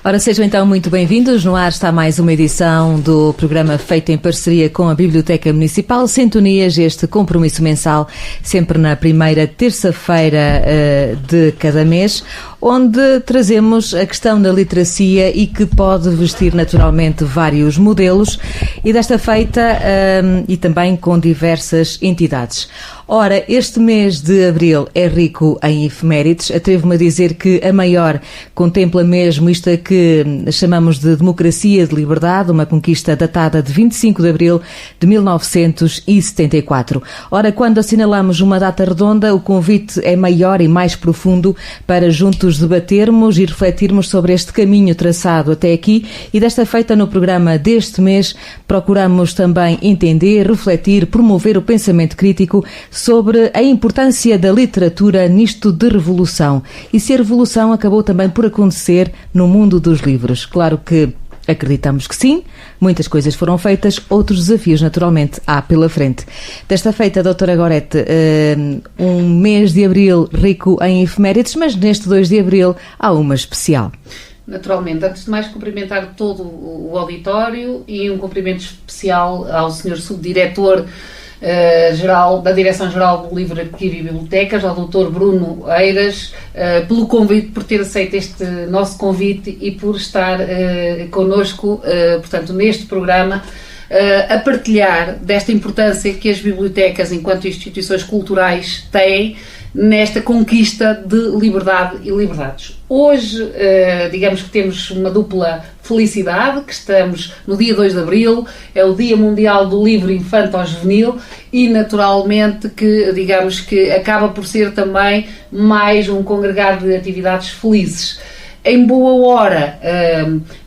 Ora, sejam então muito bem-vindos. No ar está mais uma edição do programa feito em parceria com a Biblioteca Municipal. Sintonias, este compromisso mensal, sempre na primeira terça-feira de cada mês, onde trazemos a questão da literacia e que pode vestir naturalmente vários modelos, e desta feita e também com diversas entidades. Ora, este mês de abril é rico em efemérides. Atrevo-me a dizer que a maior contempla mesmo isto a que chamamos de democracia de liberdade, uma conquista datada de 25 de abril de 1974. Ora, quando assinalamos uma data redonda, o convite é maior e mais profundo para juntos debatermos e refletirmos sobre este caminho traçado até aqui, e desta feita no programa deste mês procuramos também entender, refletir, promover o pensamento crítico sobre a importância da literatura nisto de revolução, e se a revolução acabou também por acontecer no mundo dos livros. Claro que acreditamos que sim, muitas coisas foram feitas, outros desafios naturalmente há pela frente. Desta feita, doutora Gorete, um mês de abril rico em efemérides, mas neste 2 de abril há uma especial. Naturalmente, antes de mais cumprimentar todo o auditório e um cumprimento especial ao Sr. Subdiretor geral da Direção-Geral do Livraria e Bibliotecas, ao Dr. Bruno Eiras, pelo convite, por ter aceito este nosso convite e por estar connosco, portanto, neste programa, a partilhar desta importância que as bibliotecas, enquanto instituições culturais, têm nesta conquista de liberdade e liberdades. Hoje, digamos que temos uma dupla felicidade, que estamos no dia 2 de abril, é o Dia Mundial do Livro Infanto-Juvenil, e naturalmente que, digamos que acaba por ser também mais um congregar de atividades felizes. Em boa hora,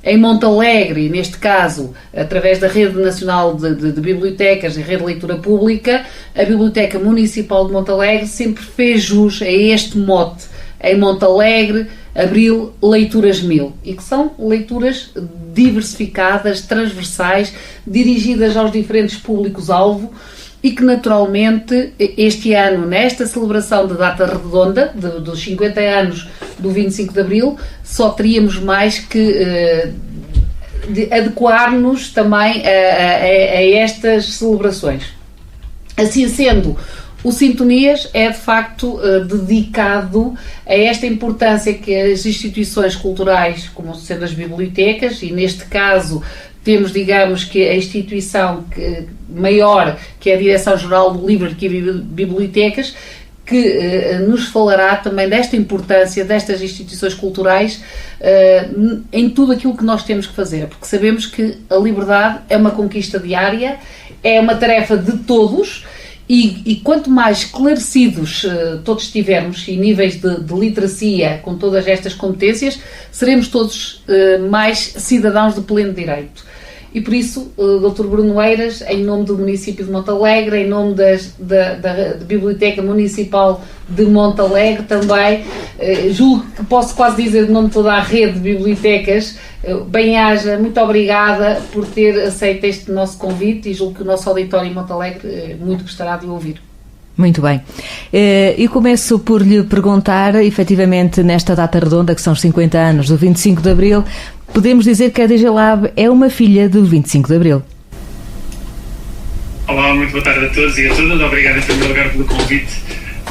em Montalegre, neste caso, através da Rede Nacional de Bibliotecas e Rede de Leitura Pública, a Biblioteca Municipal de Montalegre sempre fez jus a este mote: em Montalegre, Abril, Leituras 1000, e que são leituras diversificadas, transversais, dirigidas aos diferentes públicos-alvo, e que naturalmente este ano, nesta celebração de data redonda, dos 50 anos do 25 de Abril, só teríamos mais que adequar-nos também a estas celebrações. Assim sendo, o Sintonias é de facto dedicado a esta importância que as instituições culturais, como sendo as bibliotecas, e neste caso temos, digamos, que a instituição maior, que é a Direção-Geral do Livro e Bibliotecas, que nos falará também desta importância destas instituições culturais em tudo aquilo que nós temos que fazer, porque sabemos que a liberdade é uma conquista diária, é uma tarefa de todos, e quanto mais esclarecidos todos estivermos, e níveis de literacia com todas estas competências, seremos todos mais cidadãos de pleno direito. E por isso, Dr. Bruno Eiras, em nome do município de Montalegre, em nome da Biblioteca Municipal de Montalegre também, julgo que posso quase dizer de nome de toda a rede de bibliotecas, bem-aja, muito obrigada por ter aceito este nosso convite, e julgo que o nosso auditório em Montalegre muito gostará de ouvir. Muito bem. Eu começo por lhe perguntar, efetivamente, nesta data redonda, que são os 50 anos do 25 de Abril, podemos dizer que a DGLab é uma filha do 25 de Abril? Olá, muito boa tarde a todos e a todas. Obrigado, em primeiro lugar, pelo convite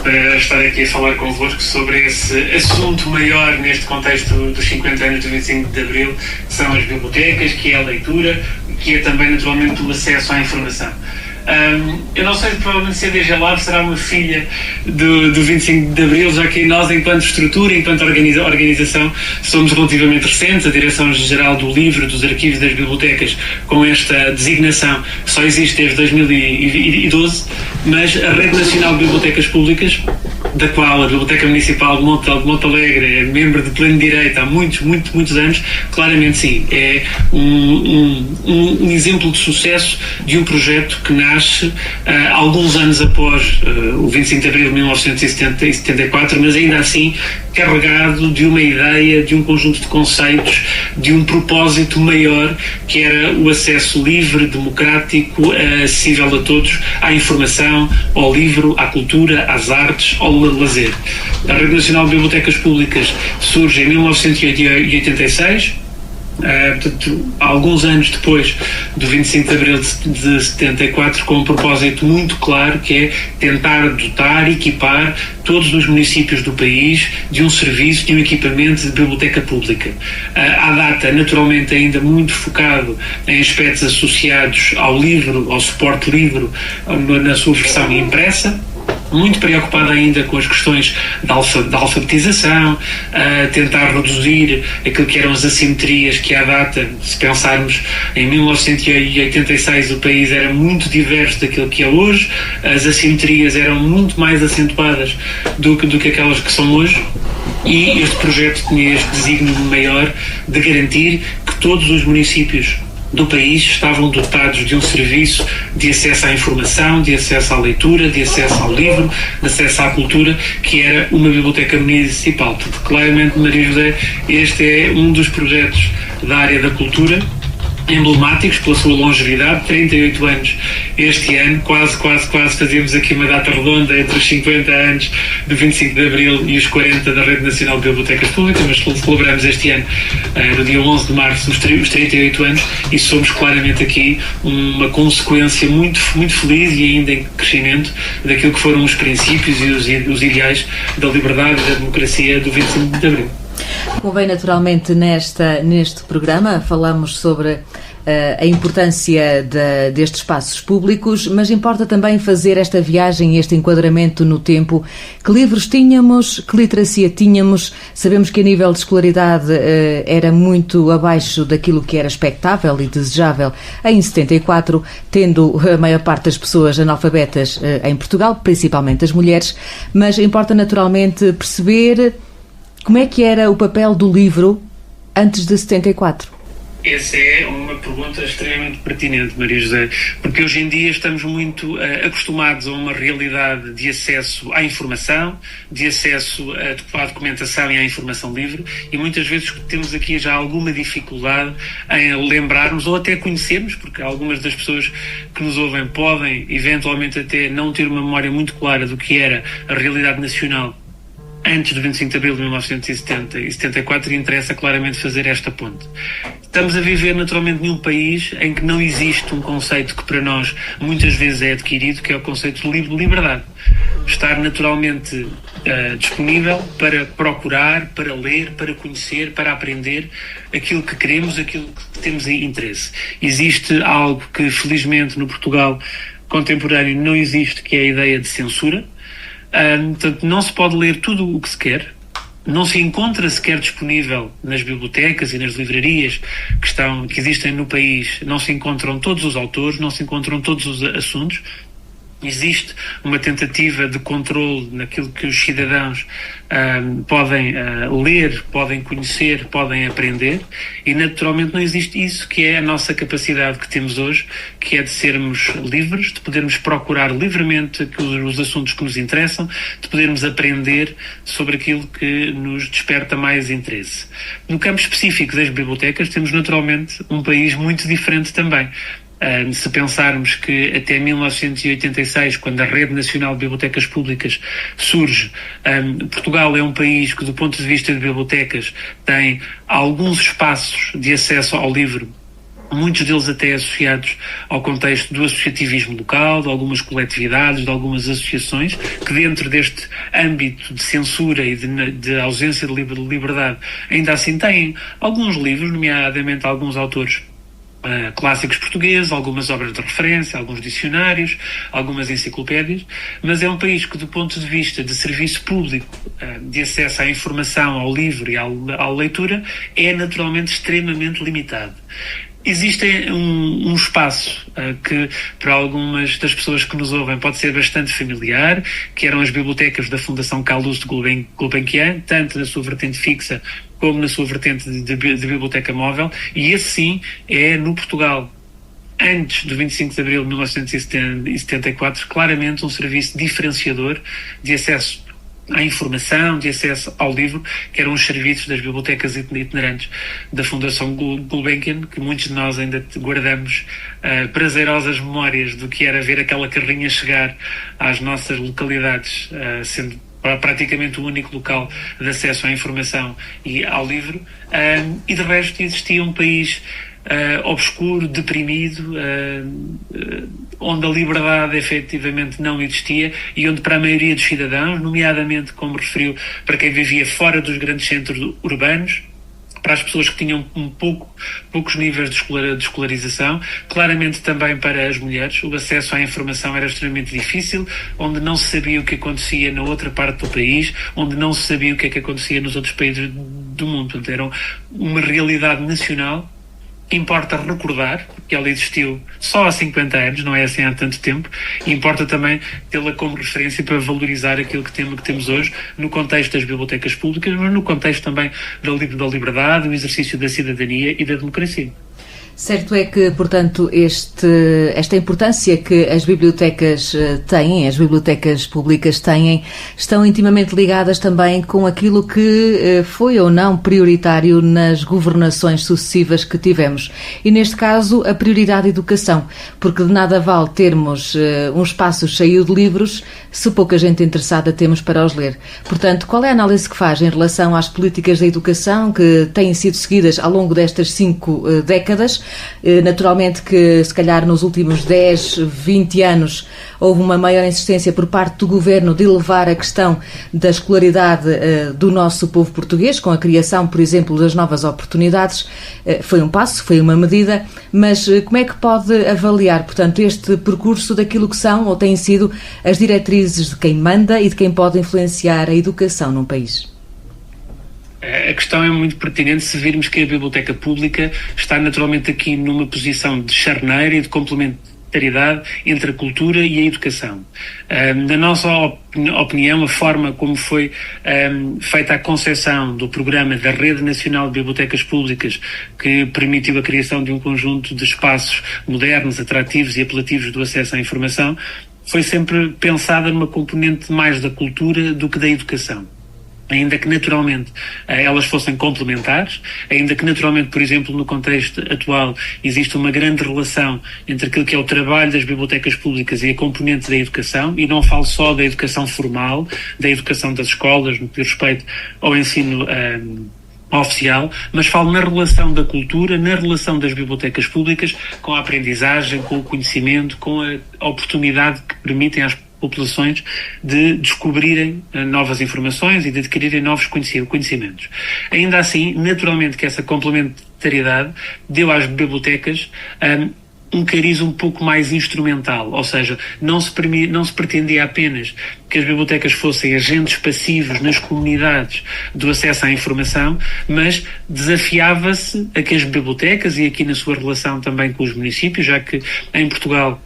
para estar aqui a falar convosco sobre esse assunto maior neste contexto dos 50 anos do 25 de Abril, que são as bibliotecas, que é a leitura, que é também, naturalmente, o acesso à informação. Eu não sei, provavelmente, se a DGLab será uma filha do 25 de Abril, já que nós, enquanto estrutura, enquanto organização, somos relativamente recentes. A Direção-Geral do Livro, dos Arquivos e das Bibliotecas, com esta designação, só existe desde 2012, mas a Rede Nacional de Bibliotecas Públicas, da qual a Biblioteca Municipal de Montalegre é membro de pleno direito há muitos anos, claramente sim, é um exemplo de sucesso de um projeto que nasce alguns anos após o 25 de abril de 1974, mas ainda assim carregado de uma ideia, de um conjunto de conceitos, de um propósito maior, que era o acesso livre, democrático, acessível a todos, à informação, ao livro, à cultura, às artes, ao lazer. A Rede Nacional de Bibliotecas Públicas surge em 1986, Portanto, alguns anos depois do 25 de Abril de 74, com um propósito muito claro, que é tentar dotar, equipar todos os municípios do país de um serviço, de um equipamento de biblioteca pública. À data, naturalmente, ainda muito focado em aspectos associados ao livro, ao suporte livro, na sua versão impressa, muito preocupado ainda com as questões da alfabetização, tentar reduzir aquilo que eram as assimetrias que à data, se pensarmos em 1986, o país era muito diverso daquilo que é hoje, as assimetrias eram muito mais acentuadas do que aquelas que são hoje, e este projeto tinha este desígnio maior de garantir que todos os municípios do país estavam dotados de um serviço de acesso à informação, de acesso à leitura, de acesso ao livro, de acesso à cultura, que era uma biblioteca municipal. Porque, claramente, Maria José, este é um dos projetos da área da cultura emblemáticos pela sua longevidade, 38 anos este ano, quase fazíamos aqui uma data redonda entre os 50 anos do 25 de Abril e os 40 da Rede Nacional de Bibliotecas Públicas, mas celebramos este ano, no dia 11 de março, os 38 anos, e somos claramente aqui uma consequência muito feliz e ainda em crescimento daquilo que foram os princípios e os ideais da liberdade e da democracia do 25 de Abril. Convém naturalmente neste programa falamos sobre a importância destes espaços públicos, mas importa também fazer esta viagem, este enquadramento no tempo. Que livros tínhamos, que literacia tínhamos? Sabemos que a nível de escolaridade era muito abaixo daquilo que era expectável e desejável em 74, tendo a maior parte das pessoas analfabetas em Portugal, principalmente as mulheres, mas importa naturalmente perceber como é que era o papel do livro antes de 74? Essa é uma pergunta extremamente pertinente, Maria José, porque hoje em dia estamos muito acostumados a uma realidade de acesso à informação, de acesso à documentação e à informação livre, e muitas vezes temos aqui já alguma dificuldade em lembrarmos ou até conhecermos, porque algumas das pessoas que nos ouvem podem eventualmente até não ter uma memória muito clara do que era a realidade nacional antes do 25 de Abril de 1970 e 74, e interessa claramente fazer esta ponte. Estamos a viver naturalmente num país em que não existe um conceito que para nós muitas vezes é adquirido, que é o conceito de liberdade. Estar naturalmente disponível para procurar, para ler, para conhecer, para aprender aquilo que queremos, aquilo que temos interesse. Existe algo que felizmente no Portugal contemporâneo não existe, que é a ideia de censura. Portanto, não se pode ler tudo o que se quer, não se encontra sequer disponível nas bibliotecas e nas livrarias que existem no país, não se encontram todos os autores, não se encontram todos os assuntos. Existe uma tentativa de controle naquilo que os cidadãos podem ler, podem conhecer, podem aprender, e naturalmente não existe isso que é a nossa capacidade que temos hoje, que é de sermos livres, de podermos procurar livremente os assuntos que nos interessam, de podermos aprender sobre aquilo que nos desperta mais interesse. No campo específico das bibliotecas temos naturalmente um país muito diferente também. Se pensarmos que até 1986, quando a Rede Nacional de Bibliotecas Públicas surge, Portugal é um país que, do ponto de vista de bibliotecas, tem alguns espaços de acesso ao livro, muitos deles até associados ao contexto do associativismo local, de algumas coletividades, de algumas associações, que dentro deste âmbito de censura e de ausência de liberdade, ainda assim têm alguns livros, nomeadamente alguns autores clássicos portugueses, algumas obras de referência, alguns dicionários, algumas enciclopédias, mas é um país que, do ponto de vista de serviço público, de acesso à informação, ao livro e à leitura, é naturalmente extremamente limitado. Existe um espaço que, para algumas das pessoas que nos ouvem, pode ser bastante familiar, que eram as bibliotecas da Fundação Carlos de Gulbenkian, tanto na sua vertente fixa como na sua vertente de biblioteca móvel, e esse sim é no Portugal, antes do 25 de Abril de 1974, claramente um serviço diferenciador de acesso à informação, de acesso ao livro, que eram os serviços das bibliotecas itinerantes da Fundação Gulbenkian, que muitos de nós ainda guardamos prazerosas memórias do que era ver aquela carrinha chegar às nossas localidades, sendo praticamente o único local de acesso à informação e ao livro, e de resto existia um país obscuro, deprimido, onde a liberdade efetivamente não existia e onde para a maioria dos cidadãos, nomeadamente, como referiu, para quem vivia fora dos grandes centros urbanos, para as pessoas que tinham poucos níveis de escolarização, claramente também para as mulheres, o acesso à informação era extremamente difícil, onde não se sabia o que acontecia na outra parte do país, onde não se sabia o que é que acontecia nos outros países do mundo. Portanto, era uma realidade nacional. Importa recordar que ela existiu só há 50 anos, não é assim há tanto tempo, e importa também tê-la como referência para valorizar aquilo que temos hoje no contexto das bibliotecas públicas, mas no contexto também da liberdade, do exercício da cidadania e da democracia. Certo é que, portanto, esta importância que as bibliotecas têm, as bibliotecas públicas têm, estão intimamente ligadas também com aquilo que foi ou não prioritário nas governações sucessivas que tivemos. E, neste caso, a prioridade educação, porque de nada vale termos um espaço cheio de livros se pouca gente interessada temos para os ler. Portanto, qual é a análise que faz em relação às políticas da educação que têm sido seguidas ao longo destas 5 décadas? Naturalmente que, se calhar, nos últimos 10, 20 anos houve uma maior insistência por parte do Governo de elevar a questão da escolaridade do nosso povo português, com a criação, por exemplo, das novas oportunidades. Foi um passo, foi uma medida, mas como é que pode avaliar, portanto, este percurso daquilo que são ou têm sido as diretrizes de quem manda e de quem pode influenciar a educação num país? A questão é muito pertinente se virmos que a Biblioteca Pública está naturalmente aqui numa posição de charneira e de complementaridade entre a cultura e a educação. Na nossa opinião, a forma como foi feita a concepção do programa da Rede Nacional de Bibliotecas Públicas, que permitiu a criação de um conjunto de espaços modernos, atrativos e apelativos do acesso à informação, foi sempre pensada numa componente mais da cultura do que da educação. Ainda que naturalmente elas fossem complementares, ainda que naturalmente, por exemplo, no contexto atual, existe uma grande relação entre aquilo que é o trabalho das bibliotecas públicas e a componente da educação, e não falo só da educação formal, da educação das escolas, no que diz respeito ao ensino oficial, mas falo na relação da cultura, na relação das bibliotecas públicas com a aprendizagem, com o conhecimento, com a oportunidade que permitem às populações de descobrirem novas informações e de adquirirem novos conhecimentos. Ainda assim, naturalmente que essa complementariedade deu às bibliotecas um cariz um pouco mais instrumental, ou seja, não se pretendia apenas que as bibliotecas fossem agentes passivos nas comunidades do acesso à informação, mas desafiava-se a que as bibliotecas, e aqui na sua relação também com os municípios, já que em Portugal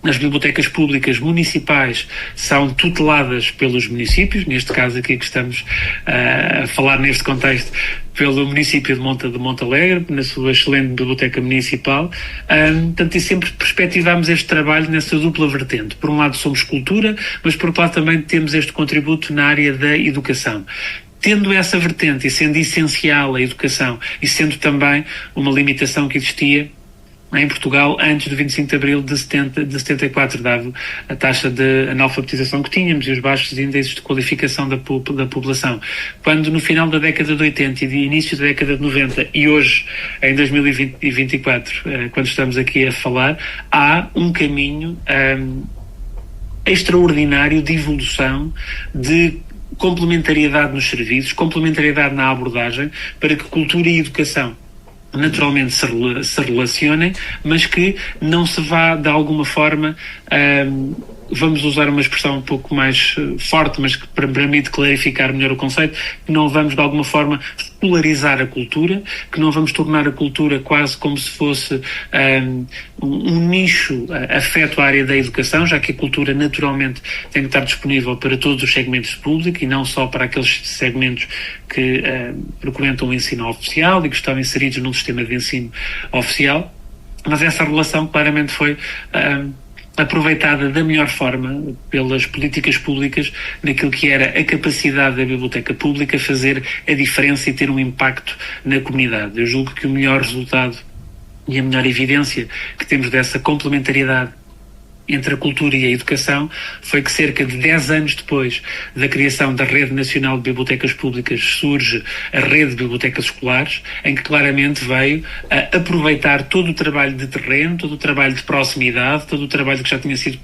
as bibliotecas públicas municipais são tuteladas pelos municípios, neste caso aqui que estamos a falar neste contexto, pelo município de Montalegre, na sua excelente biblioteca municipal. Portanto, e sempre perspectivamos este trabalho nessa dupla vertente. Por um lado somos cultura, mas por outro lado também temos este contributo na área da educação. Tendo essa vertente e sendo essencial a educação e sendo também uma limitação que existia em Portugal antes do 25 de Abril de 74, dado a taxa de analfabetização que tínhamos e os baixos índices de qualificação da população. Quando no final da década de 80 e de início da década de 90 e hoje, em 2024, quando estamos aqui a falar, há um caminho extraordinário de evolução, de complementariedade nos serviços, complementariedade na abordagem, para que cultura e educação naturalmente se relacionem, mas que não se vá de alguma forma, vamos usar uma expressão um pouco mais forte, mas que permite clarificar melhor o conceito, que não vamos de alguma forma polarizar a cultura, que não vamos tornar a cultura quase como se fosse um nicho afeto à área da educação, já que a cultura naturalmente tem que estar disponível para todos os segmentos de público e não só para aqueles segmentos que frequentam o ensino oficial e que estão inseridos num sistema de ensino oficial, mas essa relação claramente foi aproveitada da melhor forma pelas políticas públicas naquilo que era a capacidade da biblioteca pública fazer a diferença e ter um impacto na comunidade. Eu julgo que o melhor resultado e a melhor evidência que temos dessa complementariedade entre a cultura e a educação foi que cerca de 10 anos depois da criação da Rede Nacional de Bibliotecas Públicas surge a Rede de Bibliotecas Escolares, em que claramente veio aproveitar todo o trabalho de terreno, todo o trabalho de proximidade, todo o trabalho que já tinha sido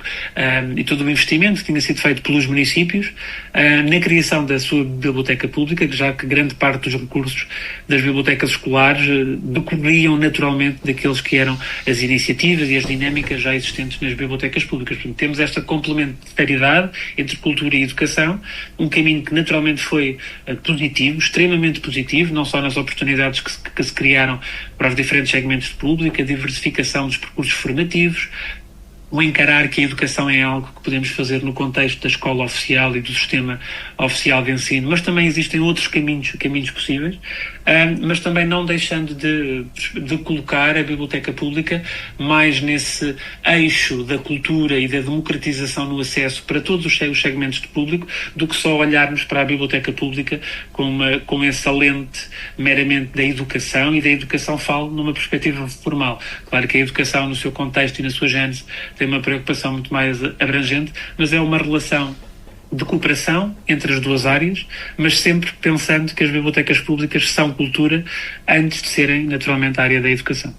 e todo o investimento que tinha sido feito pelos municípios na criação da sua biblioteca pública, já que grande parte dos recursos das bibliotecas escolares decorriam naturalmente daqueles que eram as iniciativas e as dinâmicas já existentes nas bibliotecas públicas. Portanto, temos esta complementaridade entre cultura e educação, um caminho que naturalmente foi positivo, extremamente positivo, não só nas oportunidades que se criaram para os diferentes segmentos de público, a diversificação dos percursos formativos, o encarar que a educação é algo que podemos fazer no contexto da escola oficial e do sistema oficial de ensino, mas também existem outros caminhos possíveis, mas também não deixando de colocar a biblioteca pública mais nesse eixo da cultura e da democratização no acesso para todos os segmentos de público, do que só olharmos para a biblioteca pública com essa lente meramente da educação, e da educação falo numa perspectiva formal. Claro que a educação no seu contexto e na sua gênese tem uma preocupação muito mais abrangente, mas é uma relação de cooperação entre as duas áreas, mas sempre pensando que as bibliotecas públicas são cultura antes de serem naturalmente a área da educação.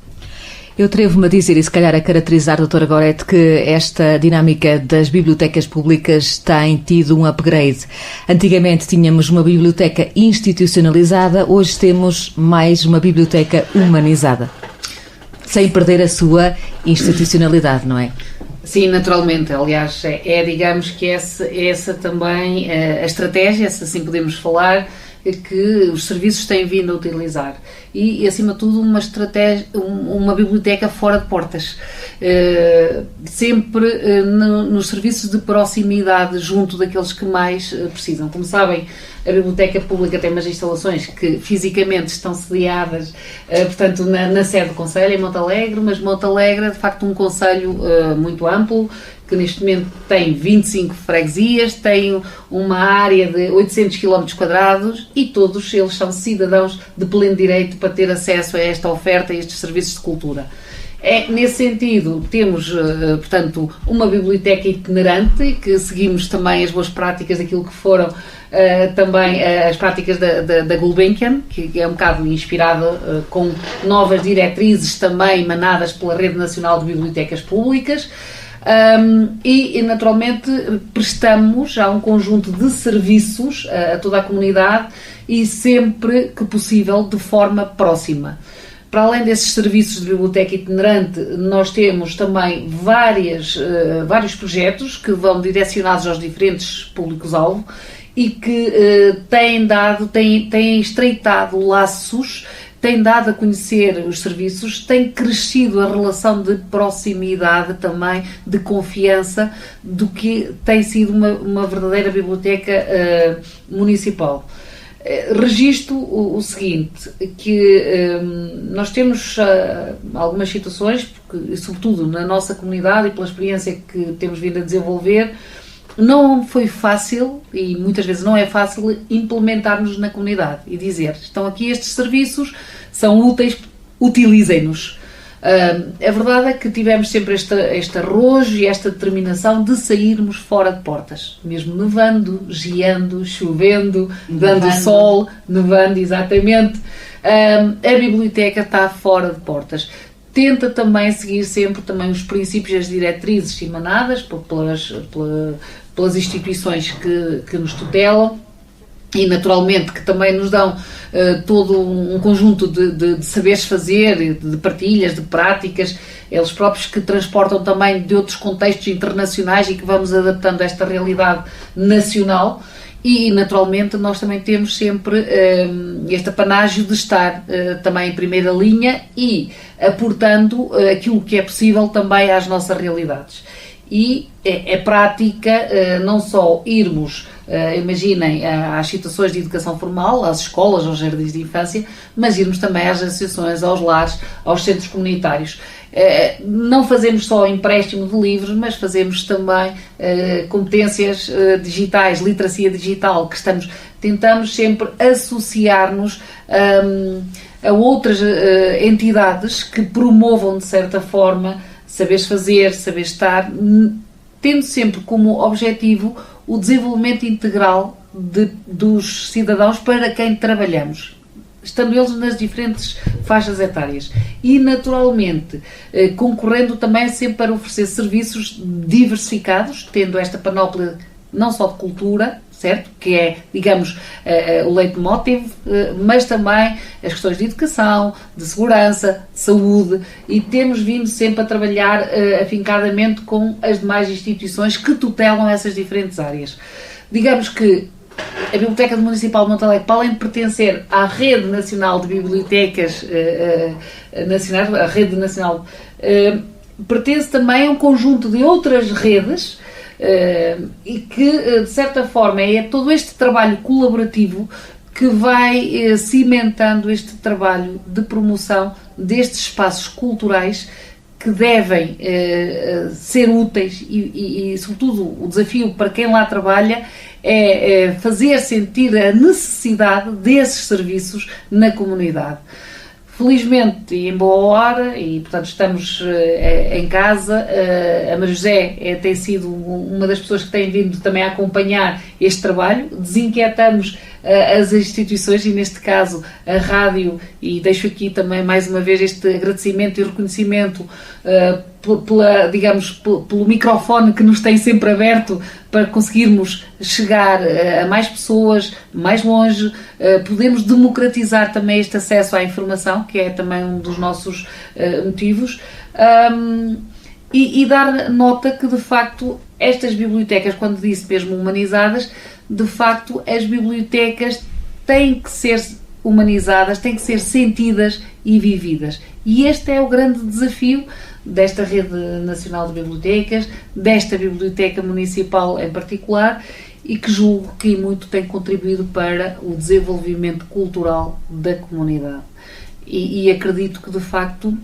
Eu atrevo-me a dizer, e se calhar a caracterizar, doutora Gorete, que esta dinâmica das bibliotecas públicas tem tido um upgrade. Antigamente tínhamos uma biblioteca institucionalizada, hoje temos mais uma biblioteca humanizada, sem perder a sua institucionalidade, não é? Sim, naturalmente. Aliás, digamos que essa também a estratégia, se assim podemos falar, que os serviços têm vindo a utilizar. E acima de tudo, uma estratégia, uma biblioteca fora de portas. Sempre nos serviços de proximidade junto daqueles que mais precisam. Como sabem, a Biblioteca Pública tem umas instalações que fisicamente estão sediadas, portanto, na sede do Conselho, em Montalegre, mas Montalegre é de facto um concelho muito amplo, que neste momento tem 25 freguesias, tem uma área de 800 km² e todos eles são cidadãos de pleno direito para ter acesso a esta oferta e a estes serviços de cultura. Nesse sentido, temos, portanto, uma biblioteca itinerante, que seguimos também as boas práticas daquilo que foram também as práticas da Gulbenkian, que é um bocado inspirada com novas diretrizes também emanadas pela Rede Nacional de Bibliotecas Públicas. E naturalmente prestamos já um conjunto de serviços a toda a comunidade e sempre que possível de forma próxima. Para além desses serviços de biblioteca itinerante, nós temos também vários projetos que vão direcionados aos diferentes públicos-alvo e que têm estreitado laços, têm dado a conhecer os serviços, tem crescido a relação de proximidade também, de confiança, do que tem sido uma verdadeira biblioteca municipal. Registro o seguinte, que nós temos algumas situações, porque, sobretudo na nossa comunidade e pela experiência que temos vindo a desenvolver, não foi fácil, e muitas vezes não é fácil, implementar-nos na comunidade e dizer, estão aqui estes serviços, são úteis, utilizem-nos. A verdade é que tivemos sempre este arrojo e esta determinação de sairmos fora de portas, mesmo nevando, geando, chovendo, dando sol, nevando, exatamente. A biblioteca está fora de portas. Tenta também seguir sempre também os princípios e as diretrizes emanadas pelas instituições que nos tutelam, e naturalmente que também nos dão todo um conjunto de saberes fazer, de partilhas, de práticas, eles próprios que transportam também de outros contextos internacionais e que vamos adaptando a esta realidade nacional. E naturalmente nós também temos sempre este apanágio de estar também em primeira linha e aportando aquilo que é possível também às nossas realidades. E é prática não só irmos, imaginem, às situações de educação formal, às escolas, aos jardins de infância, mas irmos também às associações, aos lares, aos centros comunitários. Não fazemos só empréstimo de livros, mas fazemos também competências digitais, literacia digital, que tentamos sempre associar-nos a outras entidades que promovam, de certa forma, saberes fazer, saber estar, tendo sempre como objetivo o desenvolvimento integral dos cidadãos para quem trabalhamos, estando eles nas diferentes faixas etárias e, naturalmente, concorrendo também sempre para oferecer serviços diversificados, tendo esta panóplia não só de cultura, certo? Que é, digamos, o leitmotiv, mas também as questões de educação, de segurança, de saúde, e temos vindo sempre a trabalhar afincadamente com as demais instituições que tutelam essas diferentes áreas. Digamos que a Biblioteca Municipal de Montalegre, para além de pertencer à Rede Nacional de Bibliotecas Nacionais, a Rede Nacional, pertence também a um conjunto de outras redes e que, de certa forma, é todo este trabalho colaborativo que vai cimentando este trabalho de promoção destes espaços culturais que devem ser úteis e, sobretudo, o desafio para quem lá trabalha é fazer sentir a necessidade desses serviços na comunidade. Felizmente, e em boa hora, e portanto estamos em casa, a Maria José tem sido uma das pessoas que tem vindo também a acompanhar este trabalho. Desinquietamos as instituições e, neste caso, a rádio, e deixo aqui também mais uma vez este agradecimento e reconhecimento pelo microfone que nos tem sempre aberto para conseguirmos chegar a mais pessoas, mais longe, podemos democratizar também este acesso à informação, que é também um dos nossos motivos, e dar nota que, de facto, estas bibliotecas, quando disse mesmo humanizadas, de facto, as bibliotecas têm que ser humanizadas, têm que ser sentidas e vividas. E este é o grande desafio desta Rede Nacional de Bibliotecas, desta Biblioteca Municipal em particular, e que julgo que muito tem contribuído para o desenvolvimento cultural da comunidade. E acredito que, de facto,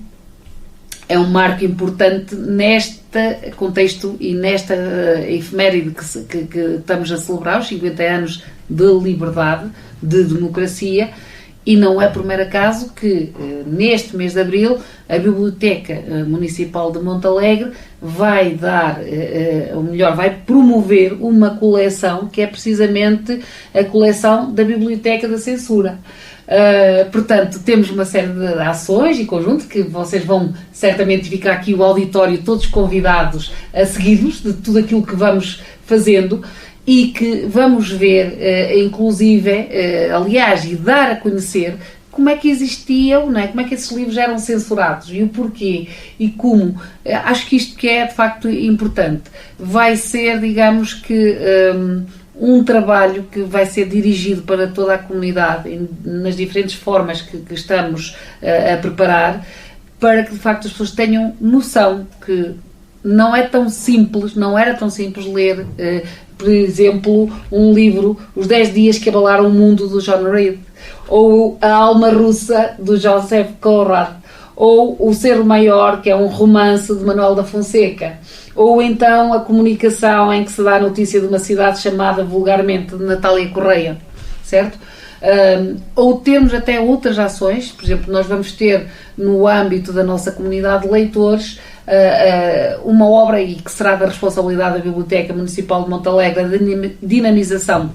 é um marco importante neste contexto e nesta efeméride que estamos a celebrar, os 50 anos de liberdade, de democracia, e não é por mero acaso que neste mês de abril a Biblioteca Municipal de Montalegre vai dar, ou melhor, vai promover uma coleção que é precisamente a coleção da Biblioteca da Censura. Portanto, temos uma série de ações e conjunto que vocês vão certamente ficar aqui o auditório todos convidados a seguir-nos de tudo aquilo que vamos fazendo e que vamos ver, inclusive, aliás, e dar a conhecer como é que existiam, não é? Como é que esses livros eram censurados e o porquê e como. Acho que isto que é de facto importante. Vai ser, digamos que, um trabalho que vai ser dirigido para toda a comunidade nas diferentes formas que estamos a preparar, para que de facto as pessoas tenham noção que não é tão simples, não era tão simples ler, por exemplo, um livro, Os 10 Dias que Abalaram o Mundo, do John Reed, ou A Alma Russa, do Joseph Conrad, ou O Ser Maior, que é um romance de Manuel da Fonseca, ou então A Comunicação, em que se dá a notícia de uma cidade chamada vulgarmente de Natália Correia, certo? Ou temos até outras ações, por exemplo, nós vamos ter no âmbito da nossa comunidade de leitores uma obra, e que será da responsabilidade da Biblioteca Municipal de Montalegre, a dinamização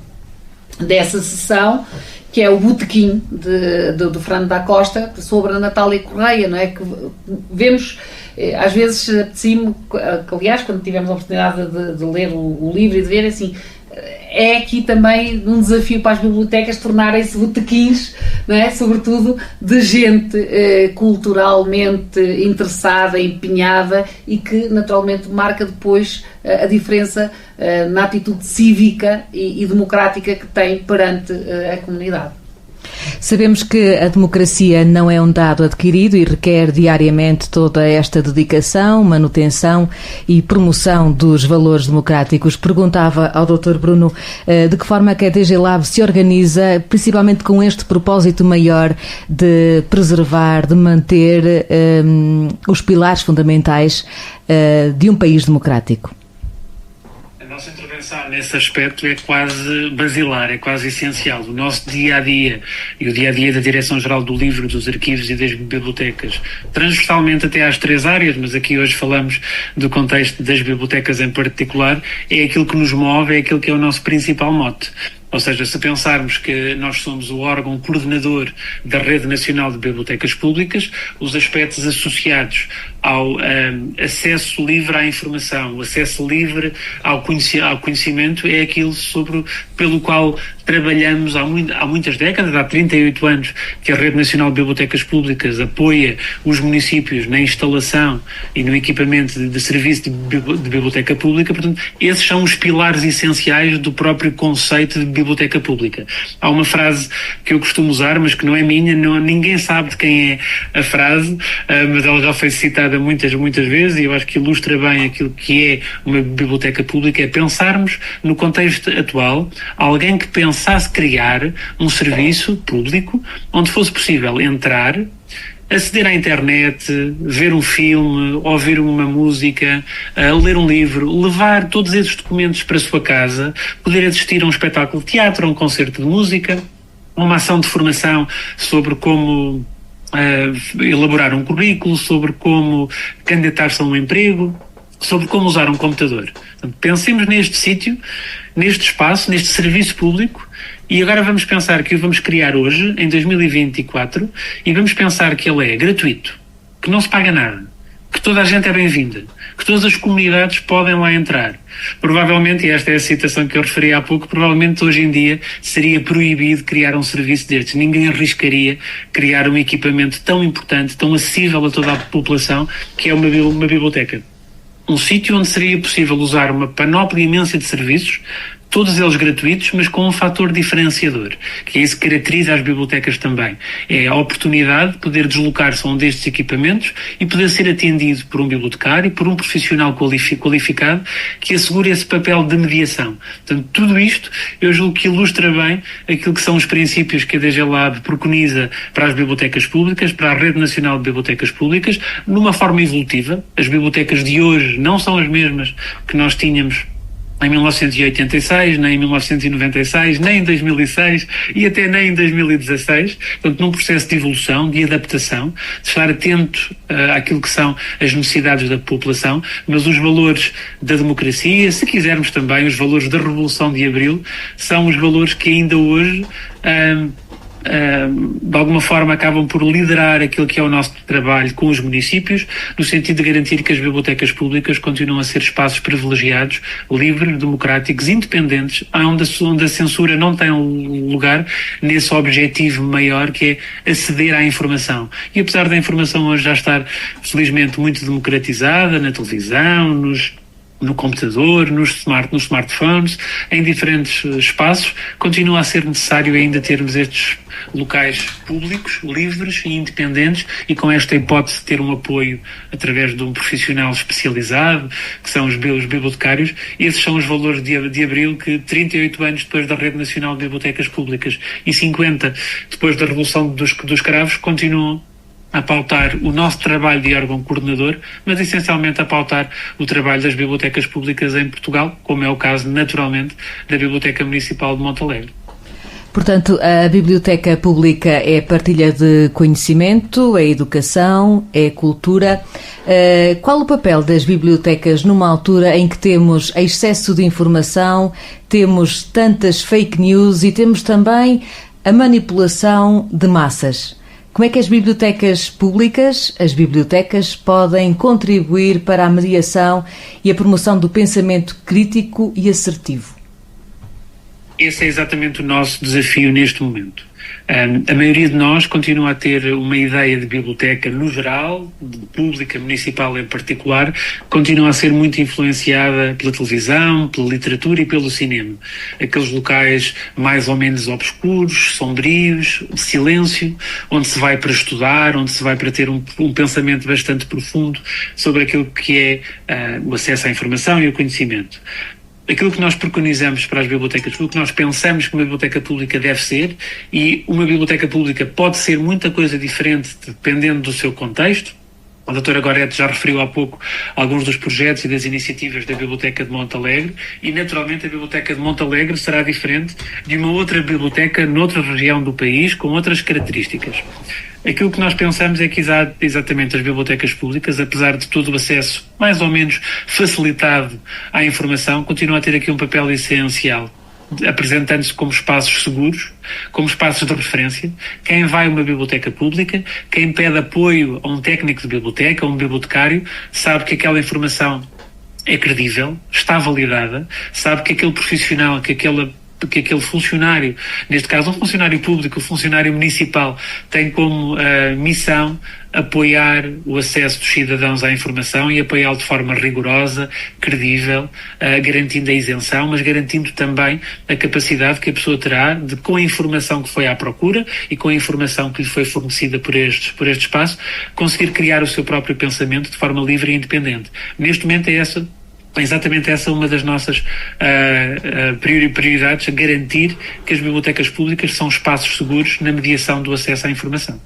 dessa sessão, que é o Botequim do Fernando da Costa, sobre a Natália Correia, não é? Que vemos, às vezes, apetecia-me, aliás, quando tivemos a oportunidade de ler o livro e de ver, assim, é aqui também um desafio para as bibliotecas tornarem-se botequins, não é? Sobretudo de gente culturalmente interessada, empenhada, e que naturalmente marca depois a diferença na atitude cívica e democrática que tem perante a comunidade. Sabemos que a democracia não é um dado adquirido e requer diariamente toda esta dedicação, manutenção e promoção dos valores democráticos. Perguntava ao Dr. Bruno de que forma que a DG Lab se organiza, principalmente com este propósito maior de preservar, de manter os pilares fundamentais de um país democrático. A nossa intervenção nesse aspecto é quase basilar, é quase essencial. O nosso dia-a-dia e o dia-a-dia da Direção-Geral do Livro, dos Arquivos e das Bibliotecas, transversalmente até às 3 áreas, mas aqui hoje falamos do contexto das bibliotecas em particular, é aquilo que nos move, é aquilo que é o nosso principal mote. Ou seja, se pensarmos que nós somos o órgão coordenador da Rede Nacional de Bibliotecas Públicas, os aspectos associados ao acesso livre à informação, o acesso livre ao conhecimento, é aquilo pelo qual trabalhamos há muitas décadas, há 38 anos que a Rede Nacional de Bibliotecas Públicas apoia os municípios na instalação e no equipamento de serviço de biblioteca pública. Portanto, esses são os pilares essenciais do próprio conceito de biblioteca pública. Há uma frase que eu costumo usar, mas que não é minha, ninguém sabe de quem é a frase, mas ela já foi citada muitas vezes e eu acho que ilustra bem aquilo que é uma biblioteca pública, é pensarmos no contexto atual, alguém que pensasse criar um serviço público onde fosse possível entrar, aceder à internet, ver um filme, ouvir uma música, ler um livro, levar todos esses documentos para a sua casa, poder assistir a um espetáculo de teatro, a um concerto de música, uma ação de formação sobre como elaborar um currículo, sobre como candidatar-se a um emprego, sobre como usar um computador. Portanto, pensemos neste sítio, neste espaço, neste serviço público, e agora vamos pensar que o vamos criar hoje, em 2024, e vamos pensar que ele é gratuito, que não se paga nada, que toda a gente é bem-vinda, que todas as comunidades podem lá entrar. Provavelmente, e esta é a citação que eu referi há pouco, provavelmente hoje em dia seria proibido criar um serviço destes. Ninguém arriscaria criar um equipamento tão importante, tão acessível a toda a população, que é uma biblioteca. Um sítio onde seria possível usar uma panóplia imensa de serviços, todos eles gratuitos, mas com um fator diferenciador, que é isso que caracteriza as bibliotecas também. É a oportunidade de poder deslocar-se a um destes equipamentos e poder ser atendido por um bibliotecário, por um profissional qualificado, que assegure esse papel de mediação. Portanto, tudo isto, eu julgo que ilustra bem aquilo que são os princípios que a DGLab preconiza para as bibliotecas públicas, para a Rede Nacional de Bibliotecas Públicas, numa forma evolutiva. As bibliotecas de hoje não são as mesmas que nós tínhamos em 1986, nem em 1996, nem em 2006 e até nem em 2016, portanto num processo de evolução, de adaptação, de estar atento àquilo que são as necessidades da população, mas os valores da democracia, se quisermos também, os valores da Revolução de Abril, são os valores que ainda hoje de alguma forma acabam por liderar aquilo que é o nosso trabalho com os municípios, no sentido de garantir que as bibliotecas públicas continuam a ser espaços privilegiados, livres, democráticos, independentes, onde a censura não tem lugar, nesse objetivo maior que é aceder à informação. E apesar da informação hoje já estar felizmente muito democratizada na televisão, no computador, nos smartphones, em diferentes espaços, continua a ser necessário ainda termos estes locais públicos, livres e independentes, e com esta hipótese de ter um apoio através de um profissional especializado, que são os bibliotecários. Esses são os valores de Abril que 38 anos depois da Rede Nacional de Bibliotecas Públicas e 50 depois da Revolução dos Cravos continuam a pautar o nosso trabalho de órgão coordenador, mas essencialmente a pautar o trabalho das bibliotecas públicas em Portugal, como é o caso, naturalmente, da Biblioteca Municipal de Montalegre. Portanto, a biblioteca pública é a partilha de conhecimento, é educação, é cultura. Qual o papel das bibliotecas numa altura em que temos excesso de informação, temos tantas fake news e temos também a manipulação de massas? Como é que as bibliotecas públicas, as bibliotecas, podem contribuir para a mediação e a promoção do pensamento crítico e assertivo? Esse é exatamente o nosso desafio neste momento. A maioria de nós continua a ter uma ideia de biblioteca no geral, de pública, municipal em particular, continua a ser muito influenciada pela televisão, pela literatura e pelo cinema. Aqueles locais mais ou menos obscuros, sombrios, de silêncio, onde se vai para estudar, onde se vai para ter um pensamento bastante profundo sobre aquilo que é o acesso à informação e ao conhecimento. Aquilo que nós preconizamos para as bibliotecas, aquilo que nós pensamos que uma biblioteca pública deve ser, e uma biblioteca pública pode ser muita coisa diferente dependendo do seu contexto, A doutora Gorete já referiu há pouco alguns dos projetos e das iniciativas da Biblioteca de Montalegre e, naturalmente, a Biblioteca de Montalegre será diferente de uma outra biblioteca noutra região do país, com outras características. Aquilo que nós pensamos é que exatamente as bibliotecas públicas, apesar de todo o acesso mais ou menos facilitado à informação, continuam a ter aqui um papel essencial, apresentando-se como espaços seguros, como espaços de referência. Quem vai a uma biblioteca pública, quem pede apoio a um técnico de biblioteca, a um bibliotecário, sabe que aquela informação é credível, está validada, sabe que aquele profissional, que aquele funcionário, neste caso um funcionário público, um funcionário municipal, tem como missão apoiar o acesso dos cidadãos à informação e apoiá-lo de forma rigorosa, credível, garantindo a isenção, mas garantindo também a capacidade que a pessoa terá de, com a informação que foi à procura e com a informação que lhe foi fornecida por este espaço, conseguir criar o seu próprio pensamento de forma livre e independente. Neste momento é exatamente essa uma das nossas prioridades, garantir que as bibliotecas públicas são espaços seguros na mediação do acesso à informação.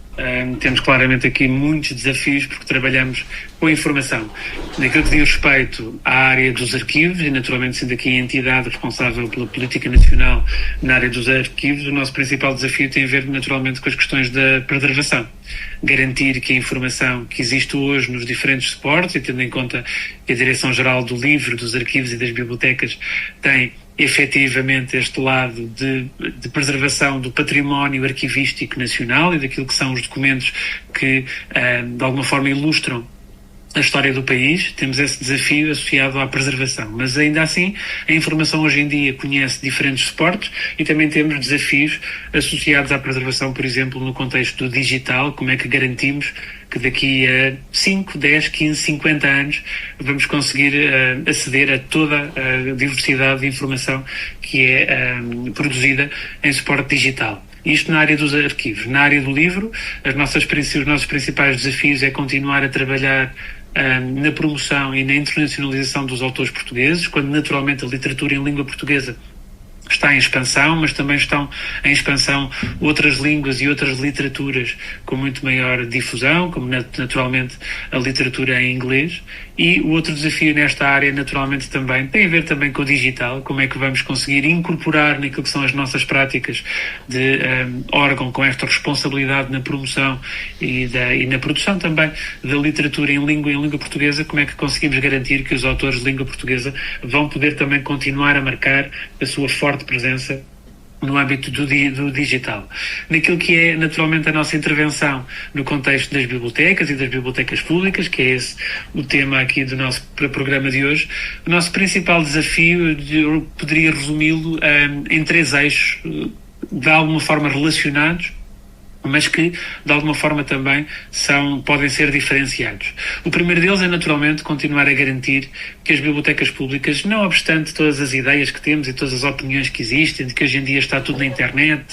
Temos claramente aqui muitos desafios porque trabalhamos com a informação. Naquilo que diz respeito à área dos arquivos, e naturalmente sendo aqui a entidade responsável pela política nacional na área dos arquivos, o nosso principal desafio tem a ver naturalmente com as questões da preservação. Garantir que a informação que existe hoje nos diferentes suportes, e tendo em conta que a Direção-Geral do Livro, dos Arquivos e das Bibliotecas tem efetivamente este lado de preservação do património arquivístico nacional e daquilo que são os documentos que de alguma forma ilustram a história do país, temos esse desafio associado à preservação. Mas ainda assim, a informação hoje em dia conhece diferentes suportes e também temos desafios associados à preservação, por exemplo, no contexto do digital, como é que garantimos que daqui a 5, 10, 15, 50 anos vamos conseguir aceder a toda a diversidade de informação que é produzida em suporte digital. Isto na área dos arquivos. Na área do livro, os nossos principais desafios é continuar a trabalhar na promoção e na internacionalização dos autores portugueses, quando naturalmente a literatura em língua portuguesa está em expansão, mas também estão em expansão outras línguas e outras literaturas com muito maior difusão, como naturalmente a literatura em inglês. E o outro desafio nesta área, naturalmente, também tem a ver também com o digital, como é que vamos conseguir incorporar naquilo que são as nossas práticas de órgão com esta responsabilidade na promoção e na produção também da literatura em língua portuguesa, como é que conseguimos garantir que os autores de língua portuguesa vão poder também continuar a marcar a sua forte presença no âmbito do digital. Naquilo que é naturalmente a nossa intervenção no contexto das bibliotecas e das bibliotecas públicas, que é esse o tema aqui do nosso programa de hoje, o nosso principal desafio, eu poderia resumi-lo em 3 eixos, de alguma forma relacionados, mas que, de alguma forma, também podem ser diferenciados. O primeiro deles é, naturalmente, continuar a garantir que as bibliotecas públicas, não obstante todas as ideias que temos e todas as opiniões que existem, de que hoje em dia está tudo na internet,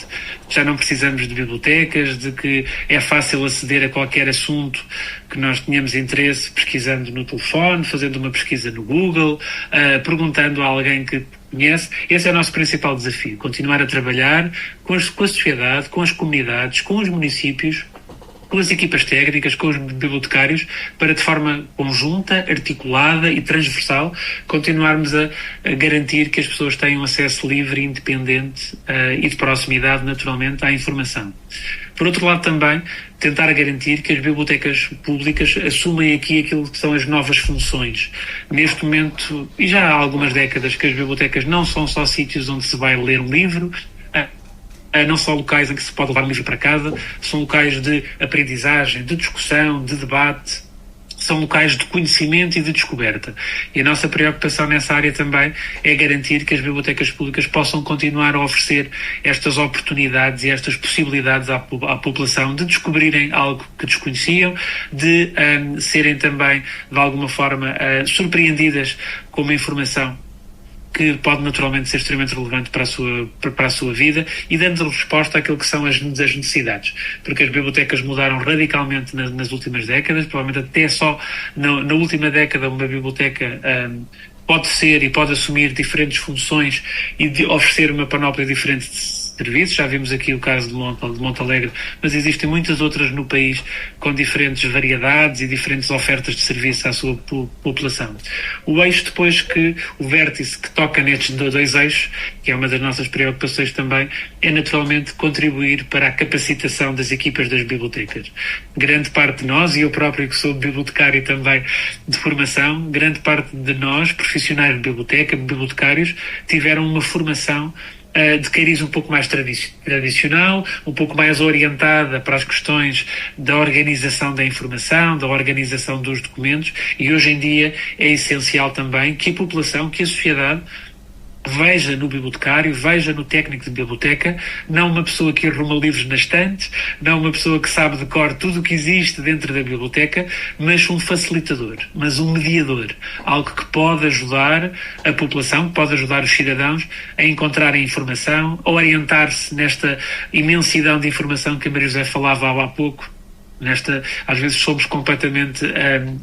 já não precisamos de bibliotecas, de que é fácil aceder a qualquer assunto que nós tenhamos interesse pesquisando no telefone, fazendo uma pesquisa no Google, perguntando a alguém que conhece. Esse é o nosso principal desafio, continuar a trabalhar com a sociedade, com as comunidades, com os municípios, com as equipas técnicas, com os bibliotecários, para de forma conjunta, articulada e transversal continuarmos a garantir que as pessoas tenham acesso livre, independente e de proximidade, naturalmente, à informação. Por outro lado, também, tentar garantir que as bibliotecas públicas assumem aqui aquilo que são as novas funções. Neste momento, e já há algumas décadas, que as bibliotecas não são só sítios onde se vai ler um livro, não são locais em que se pode levar um livro para casa, são locais de aprendizagem, de discussão, de debate, são locais de conhecimento e de descoberta. E a nossa preocupação nessa área também é garantir que as bibliotecas públicas possam continuar a oferecer estas oportunidades e estas possibilidades à população de descobrirem algo que desconheciam, de serem também, de alguma forma, surpreendidas com uma informação que pode naturalmente ser extremamente relevante para a sua vida e dando resposta àquilo que são as necessidades. Porque as bibliotecas mudaram radicalmente nas últimas décadas, provavelmente até só na última década uma biblioteca pode ser e pode assumir diferentes funções e oferecer uma panóplia diferente de serviços. Já vimos aqui o caso de Montalegre, mas existem muitas outras no país com diferentes variedades e diferentes ofertas de serviço à sua população. O eixo depois que o vértice que toca nestes dois eixos, que é uma das nossas preocupações também, é naturalmente contribuir para a capacitação das equipas das bibliotecas. Grande parte de nós, e eu próprio que sou bibliotecário também de formação, grande parte de nós, profissionais de biblioteca, bibliotecários, tiveram uma formação de cariz um pouco mais tradicional, um pouco mais orientada para as questões da organização da informação, da organização dos documentos, e hoje em dia é essencial também que a população, que a sociedade veja no bibliotecário, veja no técnico de biblioteca, não uma pessoa que arruma livros nas estantes, não uma pessoa que sabe de cor tudo o que existe dentro da biblioteca, mas um facilitador, mas um mediador, algo que pode ajudar a população, que pode ajudar os cidadãos a encontrarem informação, a orientar-se nesta imensidão de informação que a Maria José falava há pouco. Às vezes somos completamente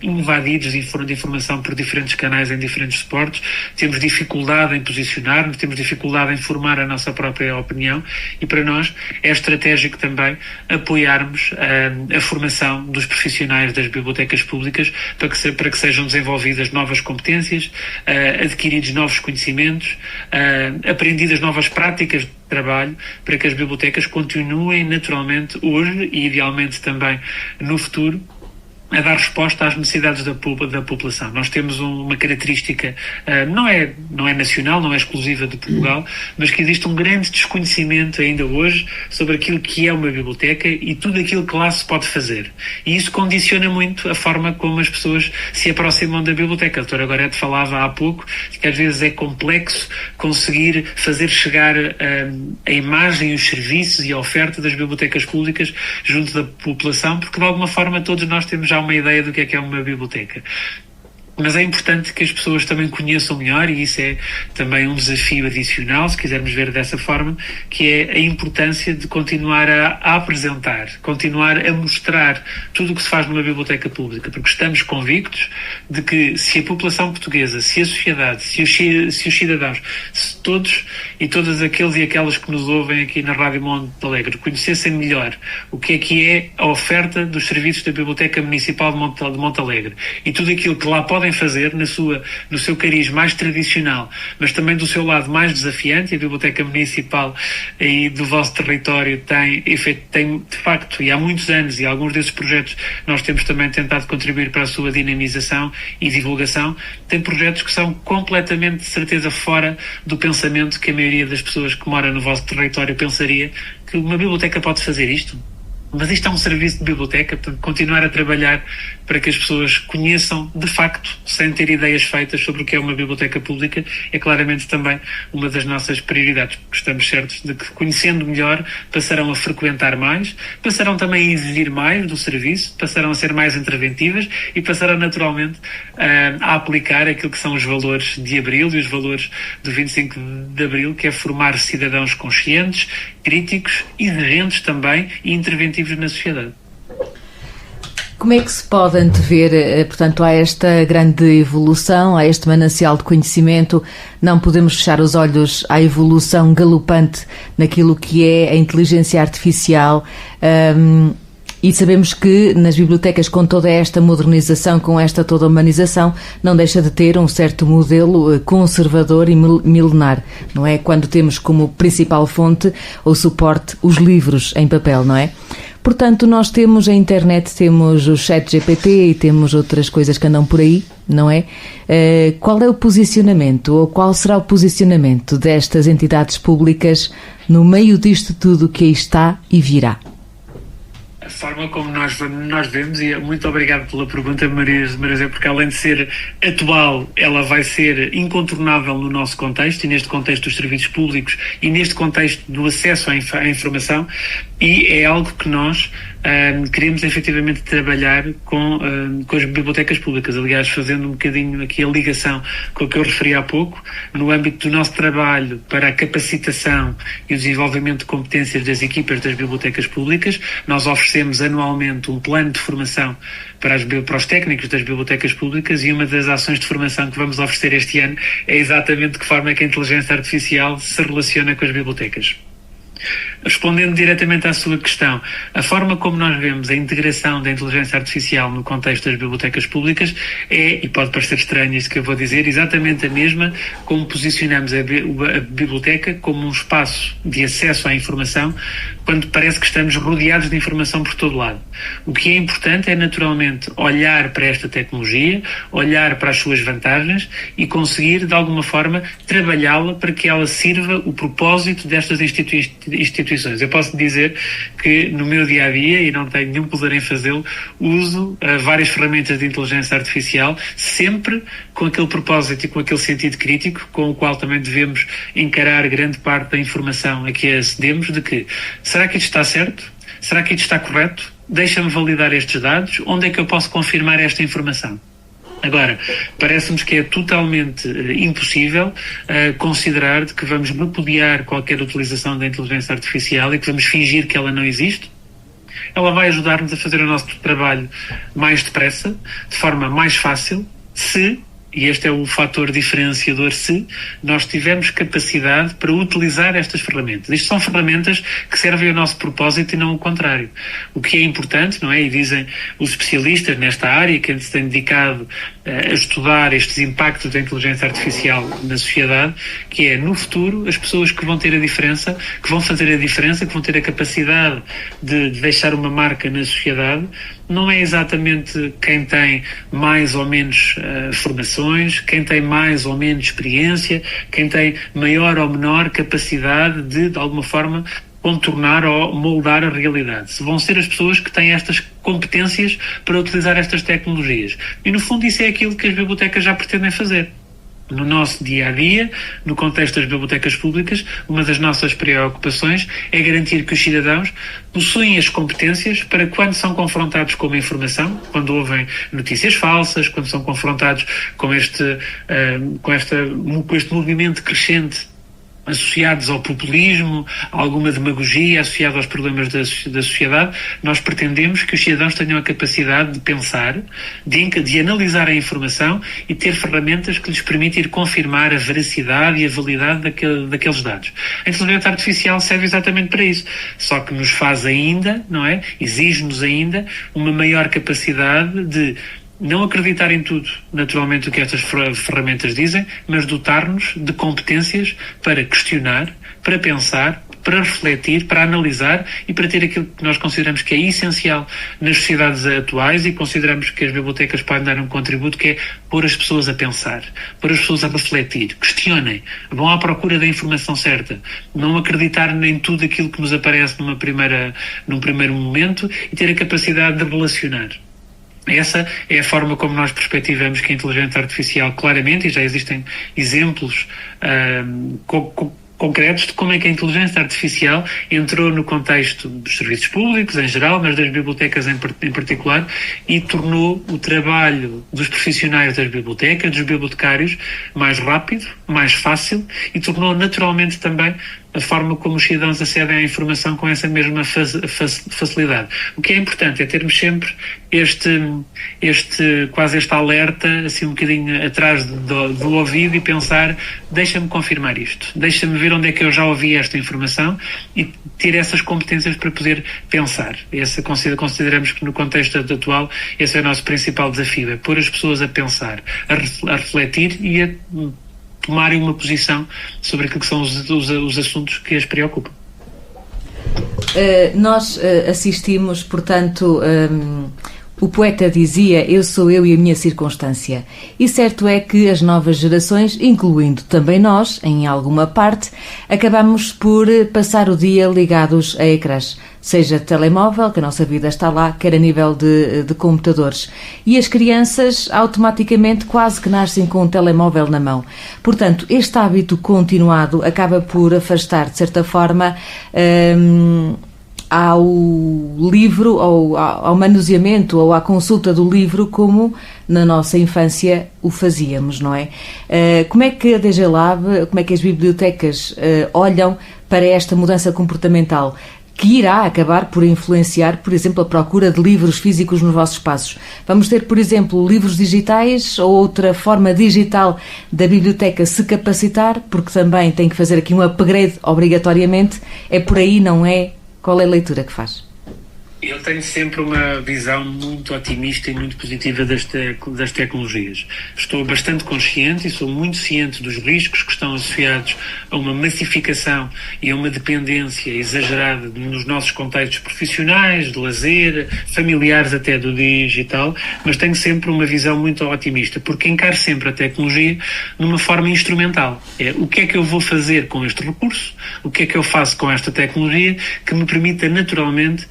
invadidos de informação por diferentes canais em diferentes suportes, temos dificuldade em posicionar-nos, temos dificuldade em formar a nossa própria opinião, e para nós é estratégico também apoiarmos a formação dos profissionais das bibliotecas públicas para que sejam desenvolvidas novas competências, adquiridos novos conhecimentos, aprendidas novas práticas de trabalho, para que as bibliotecas continuem naturalmente hoje e idealmente também no futuro a dar resposta às necessidades da população. Nós temos uma característica, não é nacional, não é exclusiva de Portugal, mas que existe um grande desconhecimento ainda hoje sobre aquilo que é uma biblioteca e tudo aquilo que lá se pode fazer. E isso condiciona muito a forma como as pessoas se aproximam da biblioteca. A doutora Gorete falava há pouco que às vezes é complexo conseguir fazer chegar a imagem, os serviços e a oferta das bibliotecas públicas junto da população, porque de alguma forma todos nós temos já uma ideia do que é uma biblioteca. Mas é importante que as pessoas também conheçam melhor, e isso é também um desafio adicional, se quisermos ver dessa forma, que é a importância de continuar a apresentar, continuar a mostrar tudo o que se faz numa biblioteca pública, porque estamos convictos de que se a população portuguesa, se a sociedade, se os cidadãos, se todos e todas aqueles e aquelas que nos ouvem aqui na Rádio Montalegre conhecessem melhor o que é a oferta dos serviços da Biblioteca Municipal de Montalegre e tudo aquilo que lá podem fazer no seu cariz mais tradicional, mas também do seu lado mais desafiante, a Biblioteca Municipal e do vosso território tem de facto, e há muitos anos, e alguns desses projetos nós temos também tentado contribuir para a sua dinamização e divulgação, tem projetos que são completamente, de certeza, fora do pensamento que a maioria das pessoas que moram no vosso território pensaria que uma biblioteca pode fazer isto. Mas isto é um serviço de biblioteca, portanto, continuar a trabalhar para que as pessoas conheçam, de facto, sem ter ideias feitas sobre o que é uma biblioteca pública, é claramente também uma das nossas prioridades, porque estamos certos de que, conhecendo melhor, passarão a frequentar mais, passarão também a exigir mais do serviço, passarão a ser mais interventivas e passarão, naturalmente, a aplicar aquilo que são os valores de Abril e os valores do 25 de Abril, que é formar cidadãos conscientes, críticos, exigentes também e interventivos na sociedade. Como é que se pode antever, portanto, a esta grande evolução, a este manancial de conhecimento? Não podemos fechar os olhos à evolução galopante naquilo que é a inteligência artificial, e sabemos que nas bibliotecas, com toda esta modernização, com esta toda humanização, não deixa de ter um certo modelo conservador e milenar, não é? Quando temos como principal fonte ou suporte os livros em papel, não é? Portanto, nós temos a internet, temos o ChatGPT e temos outras coisas que andam por aí, não é? Qual é o posicionamento, ou qual será o posicionamento destas entidades públicas no meio disto tudo que aí está e virá? A forma como nós vemos, e muito obrigado pela pergunta, Maria José, porque além de ser atual, ela vai ser incontornável no nosso contexto, e neste contexto dos serviços públicos, e neste contexto do acesso à informação, e é algo que nós queremos efetivamente trabalhar com as bibliotecas públicas. Aliás, fazendo um bocadinho aqui a ligação com o que eu referi há pouco, no âmbito do nosso trabalho para a capacitação e o desenvolvimento de competências das equipas das bibliotecas públicas, nós oferecemos anualmente um plano de formação para os técnicos das bibliotecas públicas, e uma das ações de formação que vamos oferecer este ano é exatamente de que forma é que a inteligência artificial se relaciona com as bibliotecas. Respondendo diretamente à sua questão, a forma como nós vemos a integração da inteligência artificial no contexto das bibliotecas públicas é, e pode parecer estranho isso que eu vou dizer, exatamente a mesma como posicionamos a biblioteca como um espaço de acesso à informação quando parece que estamos rodeados de informação por todo lado. O que é importante é, naturalmente, olhar para esta tecnologia, olhar para as suas vantagens e conseguir, de alguma forma, trabalhá-la para que ela sirva o propósito destas instituições. Eu posso dizer que no meu dia-a-dia, e não tenho nenhum prazer em fazê-lo, uso várias ferramentas de inteligência artificial, sempre com aquele propósito e com aquele sentido crítico, com o qual também devemos encarar grande parte da informação a que acedemos, de que, será que isto está certo? Será que isto está correto? Deixa-me validar estes dados? Onde é que eu posso confirmar esta informação? Agora, parece-nos que é totalmente impossível considerar que vamos repudiar qualquer utilização da inteligência artificial e que vamos fingir que ela não existe. Ela vai ajudar-nos a fazer o nosso trabalho mais depressa, de forma mais fácil, se, e este é o fator diferenciador, se nós tivermos capacidade para utilizar estas ferramentas. Isto são ferramentas que servem ao nosso propósito e não o contrário. O que é importante, não é? E dizem os especialistas nesta área que se têm dedicado a estudar estes impactos da inteligência artificial na sociedade, que é, no futuro, as pessoas que vão ter a diferença, que vão fazer a diferença, que vão ter a capacidade de deixar uma marca na sociedade, não é exatamente quem tem mais ou menos formações, quem tem mais ou menos experiência, quem tem maior ou menor capacidade de alguma forma, contornar ou moldar a realidade. Se vão ser as pessoas que têm estas competências para utilizar estas tecnologias. E, no fundo, isso é aquilo que as bibliotecas já pretendem fazer. No nosso dia-a-dia, no contexto das bibliotecas públicas, uma das nossas preocupações é garantir que os cidadãos possuem as competências para, quando são confrontados com uma informação, quando ouvem notícias falsas, quando são confrontados com este movimento crescente associados ao populismo, a alguma demagogia associada aos problemas da sociedade, nós pretendemos que os cidadãos tenham a capacidade de pensar, de analisar a informação e ter ferramentas que lhes permitam confirmar a veracidade e a validade daqueles dados. A inteligência artificial serve exatamente para isso, só que nos faz ainda, não é? Exige-nos ainda uma maior capacidade de não acreditar em tudo, naturalmente, o que estas ferramentas dizem, mas dotar-nos de competências para questionar, para pensar, para refletir, para analisar e para ter aquilo que nós consideramos que é essencial nas sociedades atuais e consideramos que as bibliotecas podem dar um contributo, que é pôr as pessoas a pensar, pôr as pessoas a refletir, questionem, vão à procura da informação certa, não acreditar em tudo aquilo que nos aparece num primeiro momento e ter a capacidade de relacionar. Essa é a forma como nós perspectivamos que a inteligência artificial, claramente, e já existem exemplos concretos de como é que a inteligência artificial entrou no contexto dos serviços públicos em geral, mas das bibliotecas em particular, e tornou o trabalho dos profissionais das bibliotecas, dos bibliotecários, mais rápido, mais fácil, e tornou naturalmente também a forma como os cidadãos acedem à informação com essa mesma facilidade. O que é importante é termos sempre quase este alerta, assim um bocadinho atrás do ouvido e pensar, deixa-me confirmar isto, deixa-me ver onde é que eu já ouvi esta informação e ter essas competências para poder pensar. Consideramos que no contexto atual esse é o nosso principal desafio, é pôr as pessoas a pensar, a refletir e a tomarem uma posição sobre aquilo que são os assuntos que as preocupam. Nós assistimos, portanto, o poeta dizia, eu sou eu e a minha circunstância. E certo é que as novas gerações, incluindo também nós, em alguma parte, acabamos por passar o dia ligados a ecrãs, seja telemóvel, que a nossa vida está lá, quer a nível de computadores. E as crianças automaticamente quase que nascem com um telemóvel na mão. Portanto, este hábito continuado acaba por afastar, de certa forma, ao livro, ou ao manuseamento, ou à consulta do livro, como na nossa infância o fazíamos, não é? Como é que a DG Lab, como é que as bibliotecas olham para esta mudança comportamental? que irá acabar por influenciar, por exemplo, a procura de livros físicos nos vossos espaços. Vamos ter, por exemplo, livros digitais ou outra forma digital da biblioteca se capacitar, porque também tem que fazer aqui um upgrade obrigatoriamente. É por aí, não é? Qual é a leitura que faz? Eu tenho sempre uma visão muito otimista e muito positiva das tecnologias. Estou bastante consciente e sou muito ciente dos riscos que estão associados a uma massificação e a uma dependência exagerada nos nossos contextos profissionais, de lazer, familiares até do digital, mas tenho sempre uma visão muito otimista, porque encaro sempre a tecnologia numa forma instrumental. O que é que eu vou fazer com este recurso? O que é que eu faço com esta tecnologia que me permita naturalmente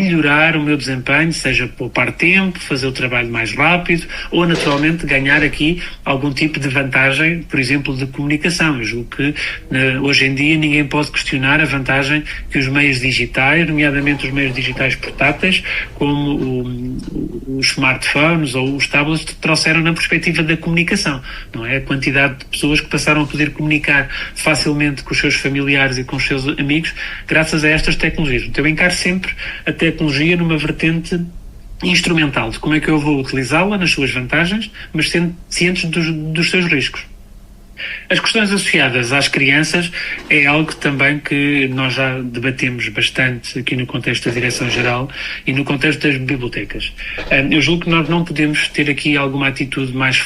melhorar o meu desempenho, seja poupar tempo, fazer o trabalho mais rápido ou, naturalmente, ganhar aqui algum tipo de vantagem, por exemplo, de comunicação. Eu julgo que, hoje em dia, ninguém pode questionar a vantagem que os meios digitais, nomeadamente os meios digitais portáteis, como os smartphones ou os tablets, trouxeram na perspectiva da comunicação. Não é? A quantidade de pessoas que passaram a poder comunicar facilmente com os seus familiares e com os seus amigos, graças a estas tecnologias. Então, eu encaro sempre a tecnologia numa vertente instrumental de como é que eu vou utilizá-la nas suas vantagens, mas sendo cientes dos seus riscos. As questões associadas às crianças é algo também que nós já debatemos bastante aqui no contexto da Direção-Geral e no contexto das bibliotecas. Eu julgo que nós não podemos ter aqui alguma atitude mais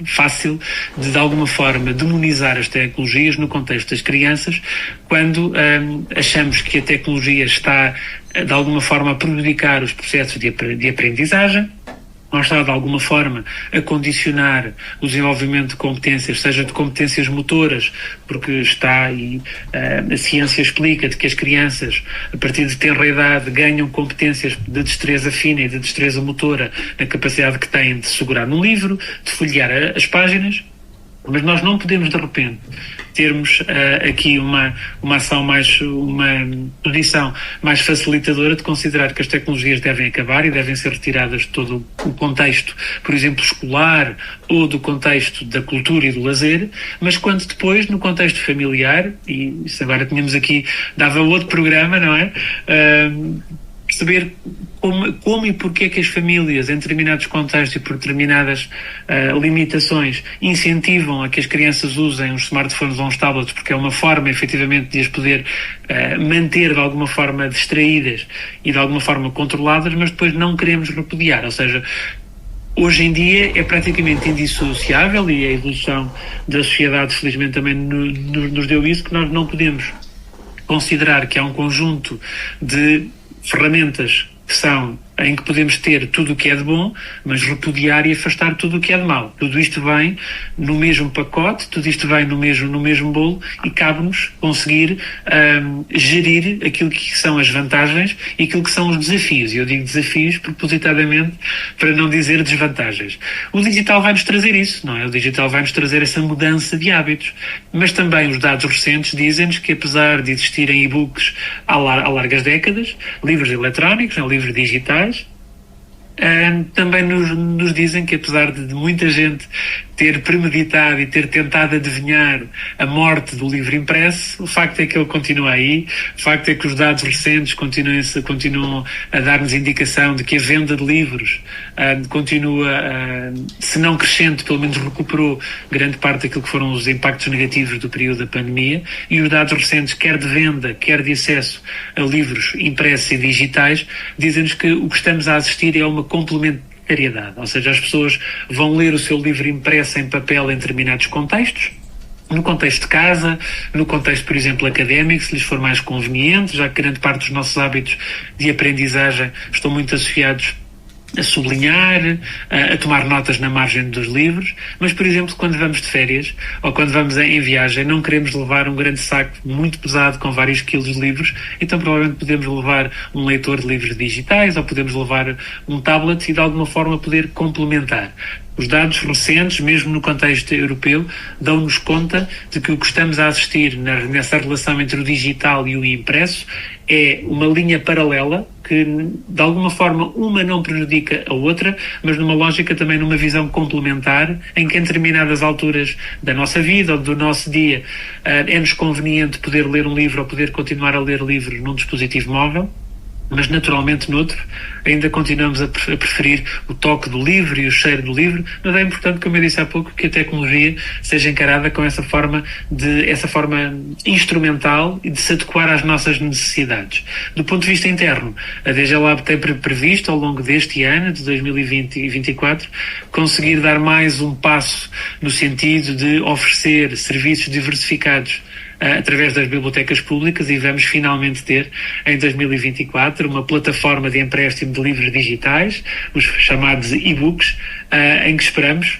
fácil de alguma forma, demonizar as tecnologias no contexto das crianças, quando achamos que a tecnologia está, de alguma forma, a prejudicar os processos de aprendizagem, não está, de alguma forma, a condicionar o desenvolvimento de competências, seja de competências motoras, porque está e a ciência explica de que as crianças, a partir de tenra idade, ganham competências de destreza fina e de destreza motora na capacidade que têm de segurar num livro, de folhear as páginas, mas nós não podemos, de repente, termos aqui uma ação uma posição mais facilitadora de considerar que as tecnologias devem acabar e devem ser retiradas de todo o contexto, por exemplo, escolar ou do contexto da cultura e do lazer, mas quando depois, no contexto familiar, e isso agora tínhamos aqui, dava outro programa, não é? Perceber como e porquê que as famílias, em determinados contextos e por determinadas limitações, incentivam a que as crianças usem os smartphones ou os tablets, porque é uma forma, efetivamente, de as poder manter, de alguma forma, distraídas e, de alguma forma, controladas, mas depois não queremos repudiar. Ou seja, hoje em dia é praticamente indissociável, e a evolução da sociedade, felizmente, também nos deu isso, que nós não podemos considerar que há um conjunto de ferramentas em que podemos ter tudo o que é de bom, mas repudiar e afastar tudo o que é de mau. Tudo isto vem no mesmo pacote, tudo isto vem no mesmo bolo, e cabe-nos conseguir gerir aquilo que são as vantagens e aquilo que são os desafios. E eu digo desafios propositadamente para não dizer desvantagens. O digital vai-nos trazer isso, não é? O digital vai-nos trazer essa mudança de hábitos. Mas também os dados recentes dizem-nos que, apesar de existirem e-books há largas décadas, livros eletrónicos, livros digitais, também nos dizem que, apesar de muita gente ter premeditado e ter tentado adivinhar a morte do livro impresso, o facto é que ele continua aí, o facto é que os dados recentes continuam a dar-nos indicação de que a venda de livros continua, se não crescente, pelo menos recuperou grande parte daquilo que foram os impactos negativos do período da pandemia, e os dados recentes, quer de venda, quer de acesso a livros impressos e digitais, dizem-nos que o que estamos a assistir é uma complementaridade. Ou seja, as pessoas vão ler o seu livro impresso em papel em determinados contextos, no contexto de casa, no contexto, por exemplo, académico, se lhes for mais conveniente, já que grande parte dos nossos hábitos de aprendizagem estão muito associados a sublinhar, a tomar notas na margem dos livros, mas, por exemplo, quando vamos de férias ou quando vamos em viagem, não queremos levar um grande saco muito pesado com vários quilos de livros, então provavelmente podemos levar um leitor de livros digitais ou podemos levar um tablet e, de alguma forma, poder complementar. Os dados recentes, mesmo no contexto europeu, dão-nos conta de que o que estamos a assistir nessa relação entre o digital e o impresso é uma linha paralela que, de alguma forma, uma não prejudica a outra, mas numa lógica também, numa visão complementar, em que em determinadas alturas da nossa vida ou do nosso dia é-nos conveniente poder ler um livro ou poder continuar a ler livros num dispositivo móvel, mas naturalmente noutro ainda continuamos a preferir o toque do livro e o cheiro do livro. Mas é importante, como eu disse há pouco, que a tecnologia seja encarada com essa forma instrumental e de se adequar às nossas necessidades. Do ponto de vista interno, a DG Lab tem previsto ao longo deste ano, de 2020 e 2024, conseguir dar mais um passo no sentido de oferecer serviços diversificados através das bibliotecas públicas, e vamos finalmente ter em 2024 uma plataforma de empréstimo de livros digitais, os chamados e-books, em que esperamos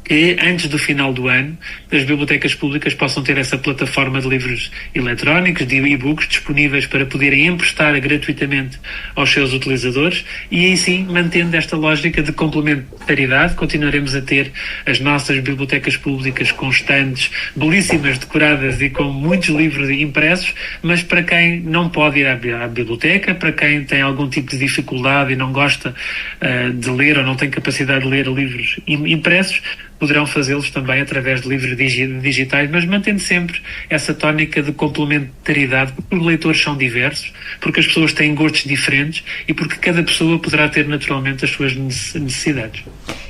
que antes do final do ano as bibliotecas públicas possam ter essa plataforma de livros eletrónicos, de e-books, disponíveis para poderem emprestar gratuitamente aos seus utilizadores, e aí sim, mantendo esta lógica de complementaridade, continuaremos a ter as nossas bibliotecas públicas com estandes belíssimas, decoradas e com muitos livros impressos, mas para quem não pode ir à biblioteca, para quem tem algum tipo de dificuldade e não gosta de ler ou não tem capacidade de ler livros impressos, poderão fazê-los também através de livros digitais, mas mantendo sempre essa tónica de complementaridade, porque os leitores são diversos, porque as pessoas têm gostos diferentes e porque cada pessoa poderá ter naturalmente as suas necessidades.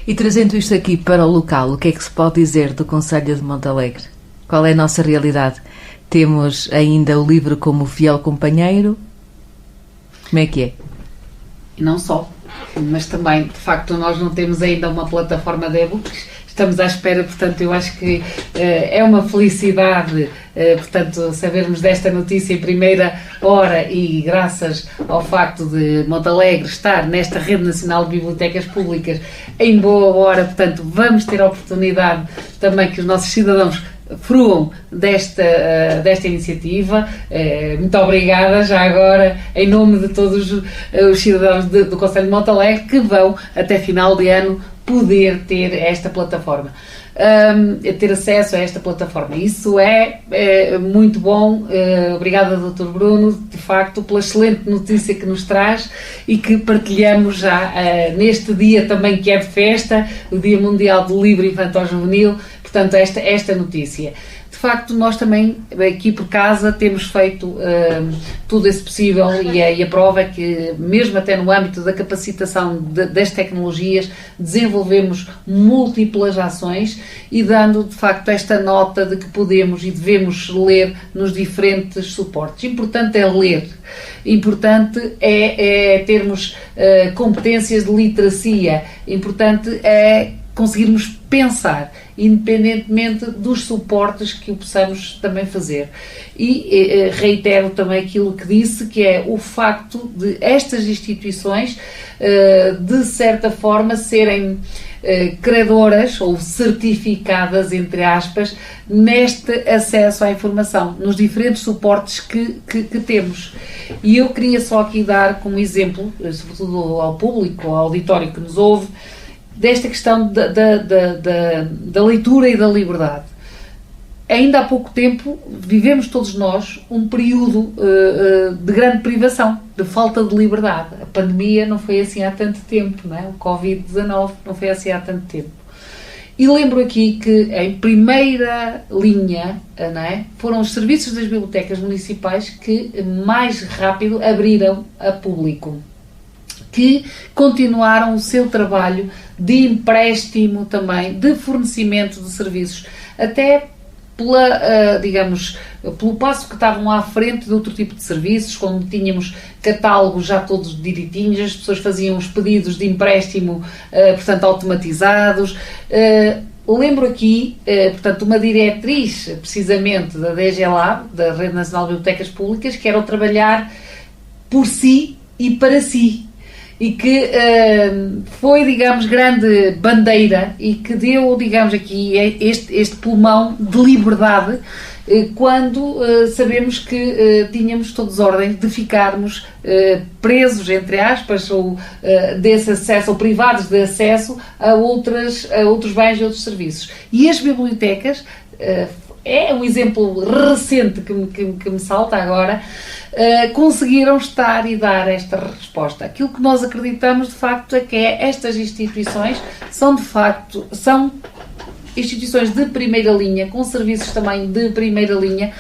E trazendo isto aqui para o local, o que é que se pode dizer do Concelho de Montalegre? Qual é a nossa realidade? Temos ainda o livro como fiel companheiro? Como é que é? E não só, mas também, de facto, nós não temos ainda uma plataforma de e-books. Estamos à espera, portanto, eu acho que é uma felicidade, portanto, sabermos desta notícia em primeira hora, e graças ao facto de Montalegre estar nesta Rede Nacional de Bibliotecas Públicas em boa hora, portanto, vamos ter a oportunidade também que os nossos cidadãos fruam desta iniciativa. Muito obrigada já agora em nome de todos os cidadãos do Concelho de Montalegre, que vão até final de ano poder ter esta plataforma, ter acesso a esta plataforma. Isso é muito bom. Obrigada, Dr. Bruno, de facto, pela excelente notícia que nos traz e que partilhamos já neste dia também, que é de festa, o Dia Mundial do Livro Infantil-Juvenil. Portanto, esta notícia. De facto, nós também, aqui por casa, temos feito tudo esse possível, e a prova é que, mesmo até no âmbito da capacitação das tecnologias, desenvolvemos múltiplas ações e dando, de facto, esta nota de que podemos e devemos ler nos diferentes suportes. Importante é ler. Importante é termos competências de literacia. Importante é conseguirmos pensar, independentemente dos suportes que o possamos também fazer. E reitero também aquilo que disse, que é o facto de estas instituições, de certa forma, serem credoras ou certificadas, entre aspas, neste acesso à informação, nos diferentes suportes que temos. E eu queria só aqui dar como exemplo, sobretudo ao público, ao auditório que nos ouve, desta questão da leitura e da liberdade. Ainda há pouco tempo vivemos todos nós um período de grande privação, de falta de liberdade. A pandemia não foi assim há tanto tempo, não é? O Covid-19 não foi assim há tanto tempo. E lembro aqui que em primeira linha, não é, foram os serviços das bibliotecas municipais que mais rápido abriram a público, que continuaram o seu trabalho de empréstimo também, de fornecimento de serviços, até pelo passo que estavam à frente de outro tipo de serviços, quando tínhamos catálogos já todos direitinhos, as pessoas faziam os pedidos de empréstimo, portanto, automatizados. Lembro aqui, portanto, uma diretriz, precisamente, da DG Lab, da Rede Nacional de Bibliotecas Públicas, que era o trabalhar por si e para si. E que foi, digamos, grande bandeira e que deu, digamos, aqui este pulmão de liberdade, quando sabemos que tínhamos todos ordens de ficarmos presos, entre aspas, ou desse acesso, ou privados de acesso a outros bens e outros serviços. E as bibliotecas é um exemplo recente que me salta agora, conseguiram estar e dar esta resposta. Aquilo que nós acreditamos, de facto, é que estas instituições são instituições de primeira linha, com serviços também de primeira linha,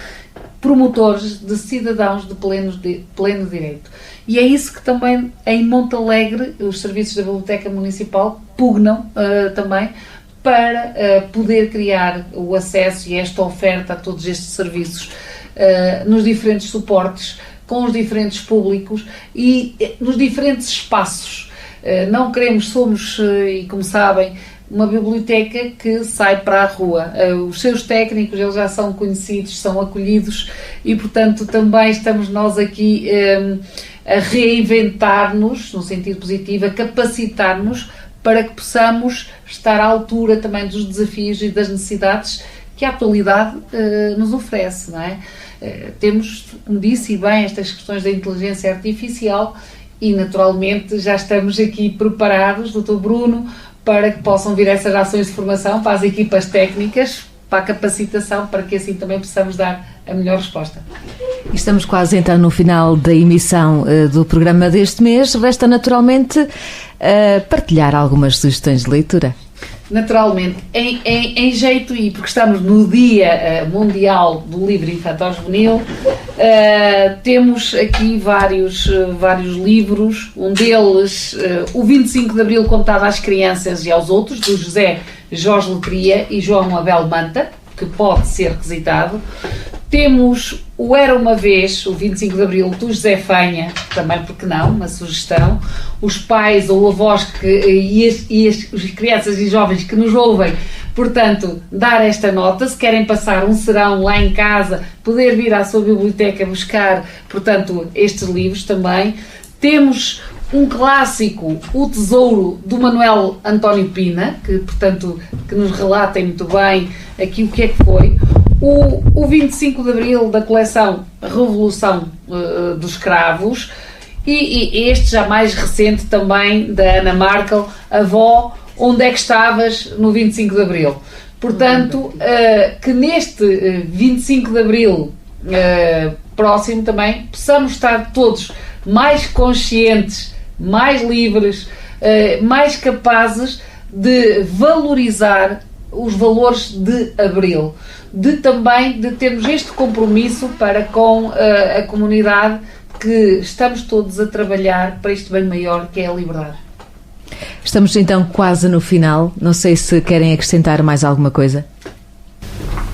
promotores de cidadãos de pleno direito. E é isso que também em Montalegre os serviços da Biblioteca Municipal pugnam também para poder criar o acesso e esta oferta a todos estes serviços nos diferentes suportes, com os diferentes públicos e nos diferentes espaços. Não somos, e como sabem, uma biblioteca que sai para a rua. Os seus técnicos, eles já são conhecidos, são acolhidos e, portanto, também estamos nós aqui a reinventar-nos, no sentido positivo, a capacitar-nos para que possamos estar à altura também dos desafios e das necessidades que a atualidade nos oferece, não é? Temos, como disse e bem, estas questões da inteligência artificial e, naturalmente, já estamos aqui preparados, Dr. Bruno, para que possam vir essas ações de formação para as equipas técnicas, para a capacitação, para que assim também possamos dar a melhor resposta. Estamos quase então no final da emissão do programa deste mês. Resta naturalmente partilhar algumas sugestões de leitura. Naturalmente, em jeito, e porque estamos no Dia Mundial do Livro Infantil-Juvenil, temos aqui vários livros, um deles, o 25 de Abril contado às crianças e aos outros, do José Jorge Letria e João Abel Manta, que pode ser requisitado. Temos o Era Uma Vez, o 25 de Abril, do José Fanha, também porque não, uma sugestão. Os pais ou avós as crianças e jovens que nos ouvem, portanto, dar esta nota, se querem passar um serão lá em casa, poder vir à sua biblioteca buscar, portanto, estes livros também. Temos um clássico, O Tesouro, do Manuel António Pina, que, portanto, que nos relatem muito bem aqui o que é que foi. O 25 de Abril, da coleção Revolução dos Escravos, e este já mais recente também, da Ana Markel, Avó, Onde é que Estavas no 25 de Abril? Portanto, que neste 25 de Abril próximo também possamos estar todos mais conscientes, mais livres, mais capazes de valorizar os valores de Abril, de termos este compromisso para com a comunidade, que estamos todos a trabalhar para este bem maior que é a liberdade. Estamos então quase no final, não sei se querem acrescentar mais alguma coisa.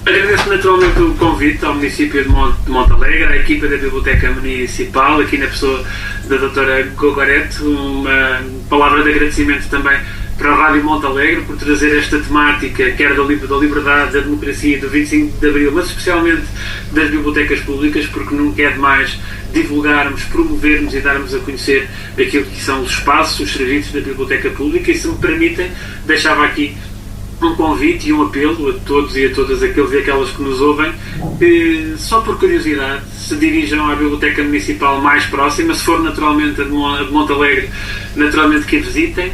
Agradeço naturalmente o convite ao município de Montalegre, à equipa da Biblioteca Municipal, aqui na pessoa da doutora Gogorete, uma palavra de agradecimento também para a Rádio Montalegre por trazer esta temática, quer da liberdade, da democracia, do 25 de Abril, mas especialmente das bibliotecas públicas, porque nunca é demais divulgarmos, promovermos e darmos a conhecer aquilo que são os espaços, os serviços da biblioteca pública. E se me permitem, deixava aqui um convite e um apelo a todos e a todas aqueles e aquelas que nos ouvem, que só por curiosidade se dirijam à Biblioteca Municipal mais próxima, se for naturalmente a de Montalegre, naturalmente que a visitem,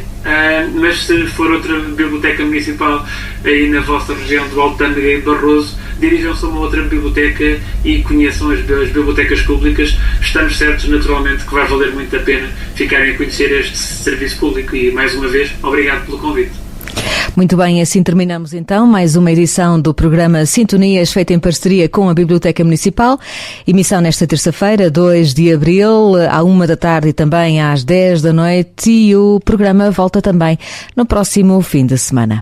mas se for outra Biblioteca Municipal aí na vossa região do Alpândega e Barroso, dirijam-se a uma outra biblioteca e conheçam as bibliotecas públicas. Estamos certos naturalmente que vai valer muito a pena ficarem a conhecer este serviço público e, mais uma vez, obrigado pelo convite. Muito bem, assim terminamos então mais uma edição do programa Sintonias, feita em parceria com a Biblioteca Municipal. Emissão nesta terça-feira, 2 de abril, à 1 da tarde e também às 10 da noite. E o programa volta também no próximo fim de semana.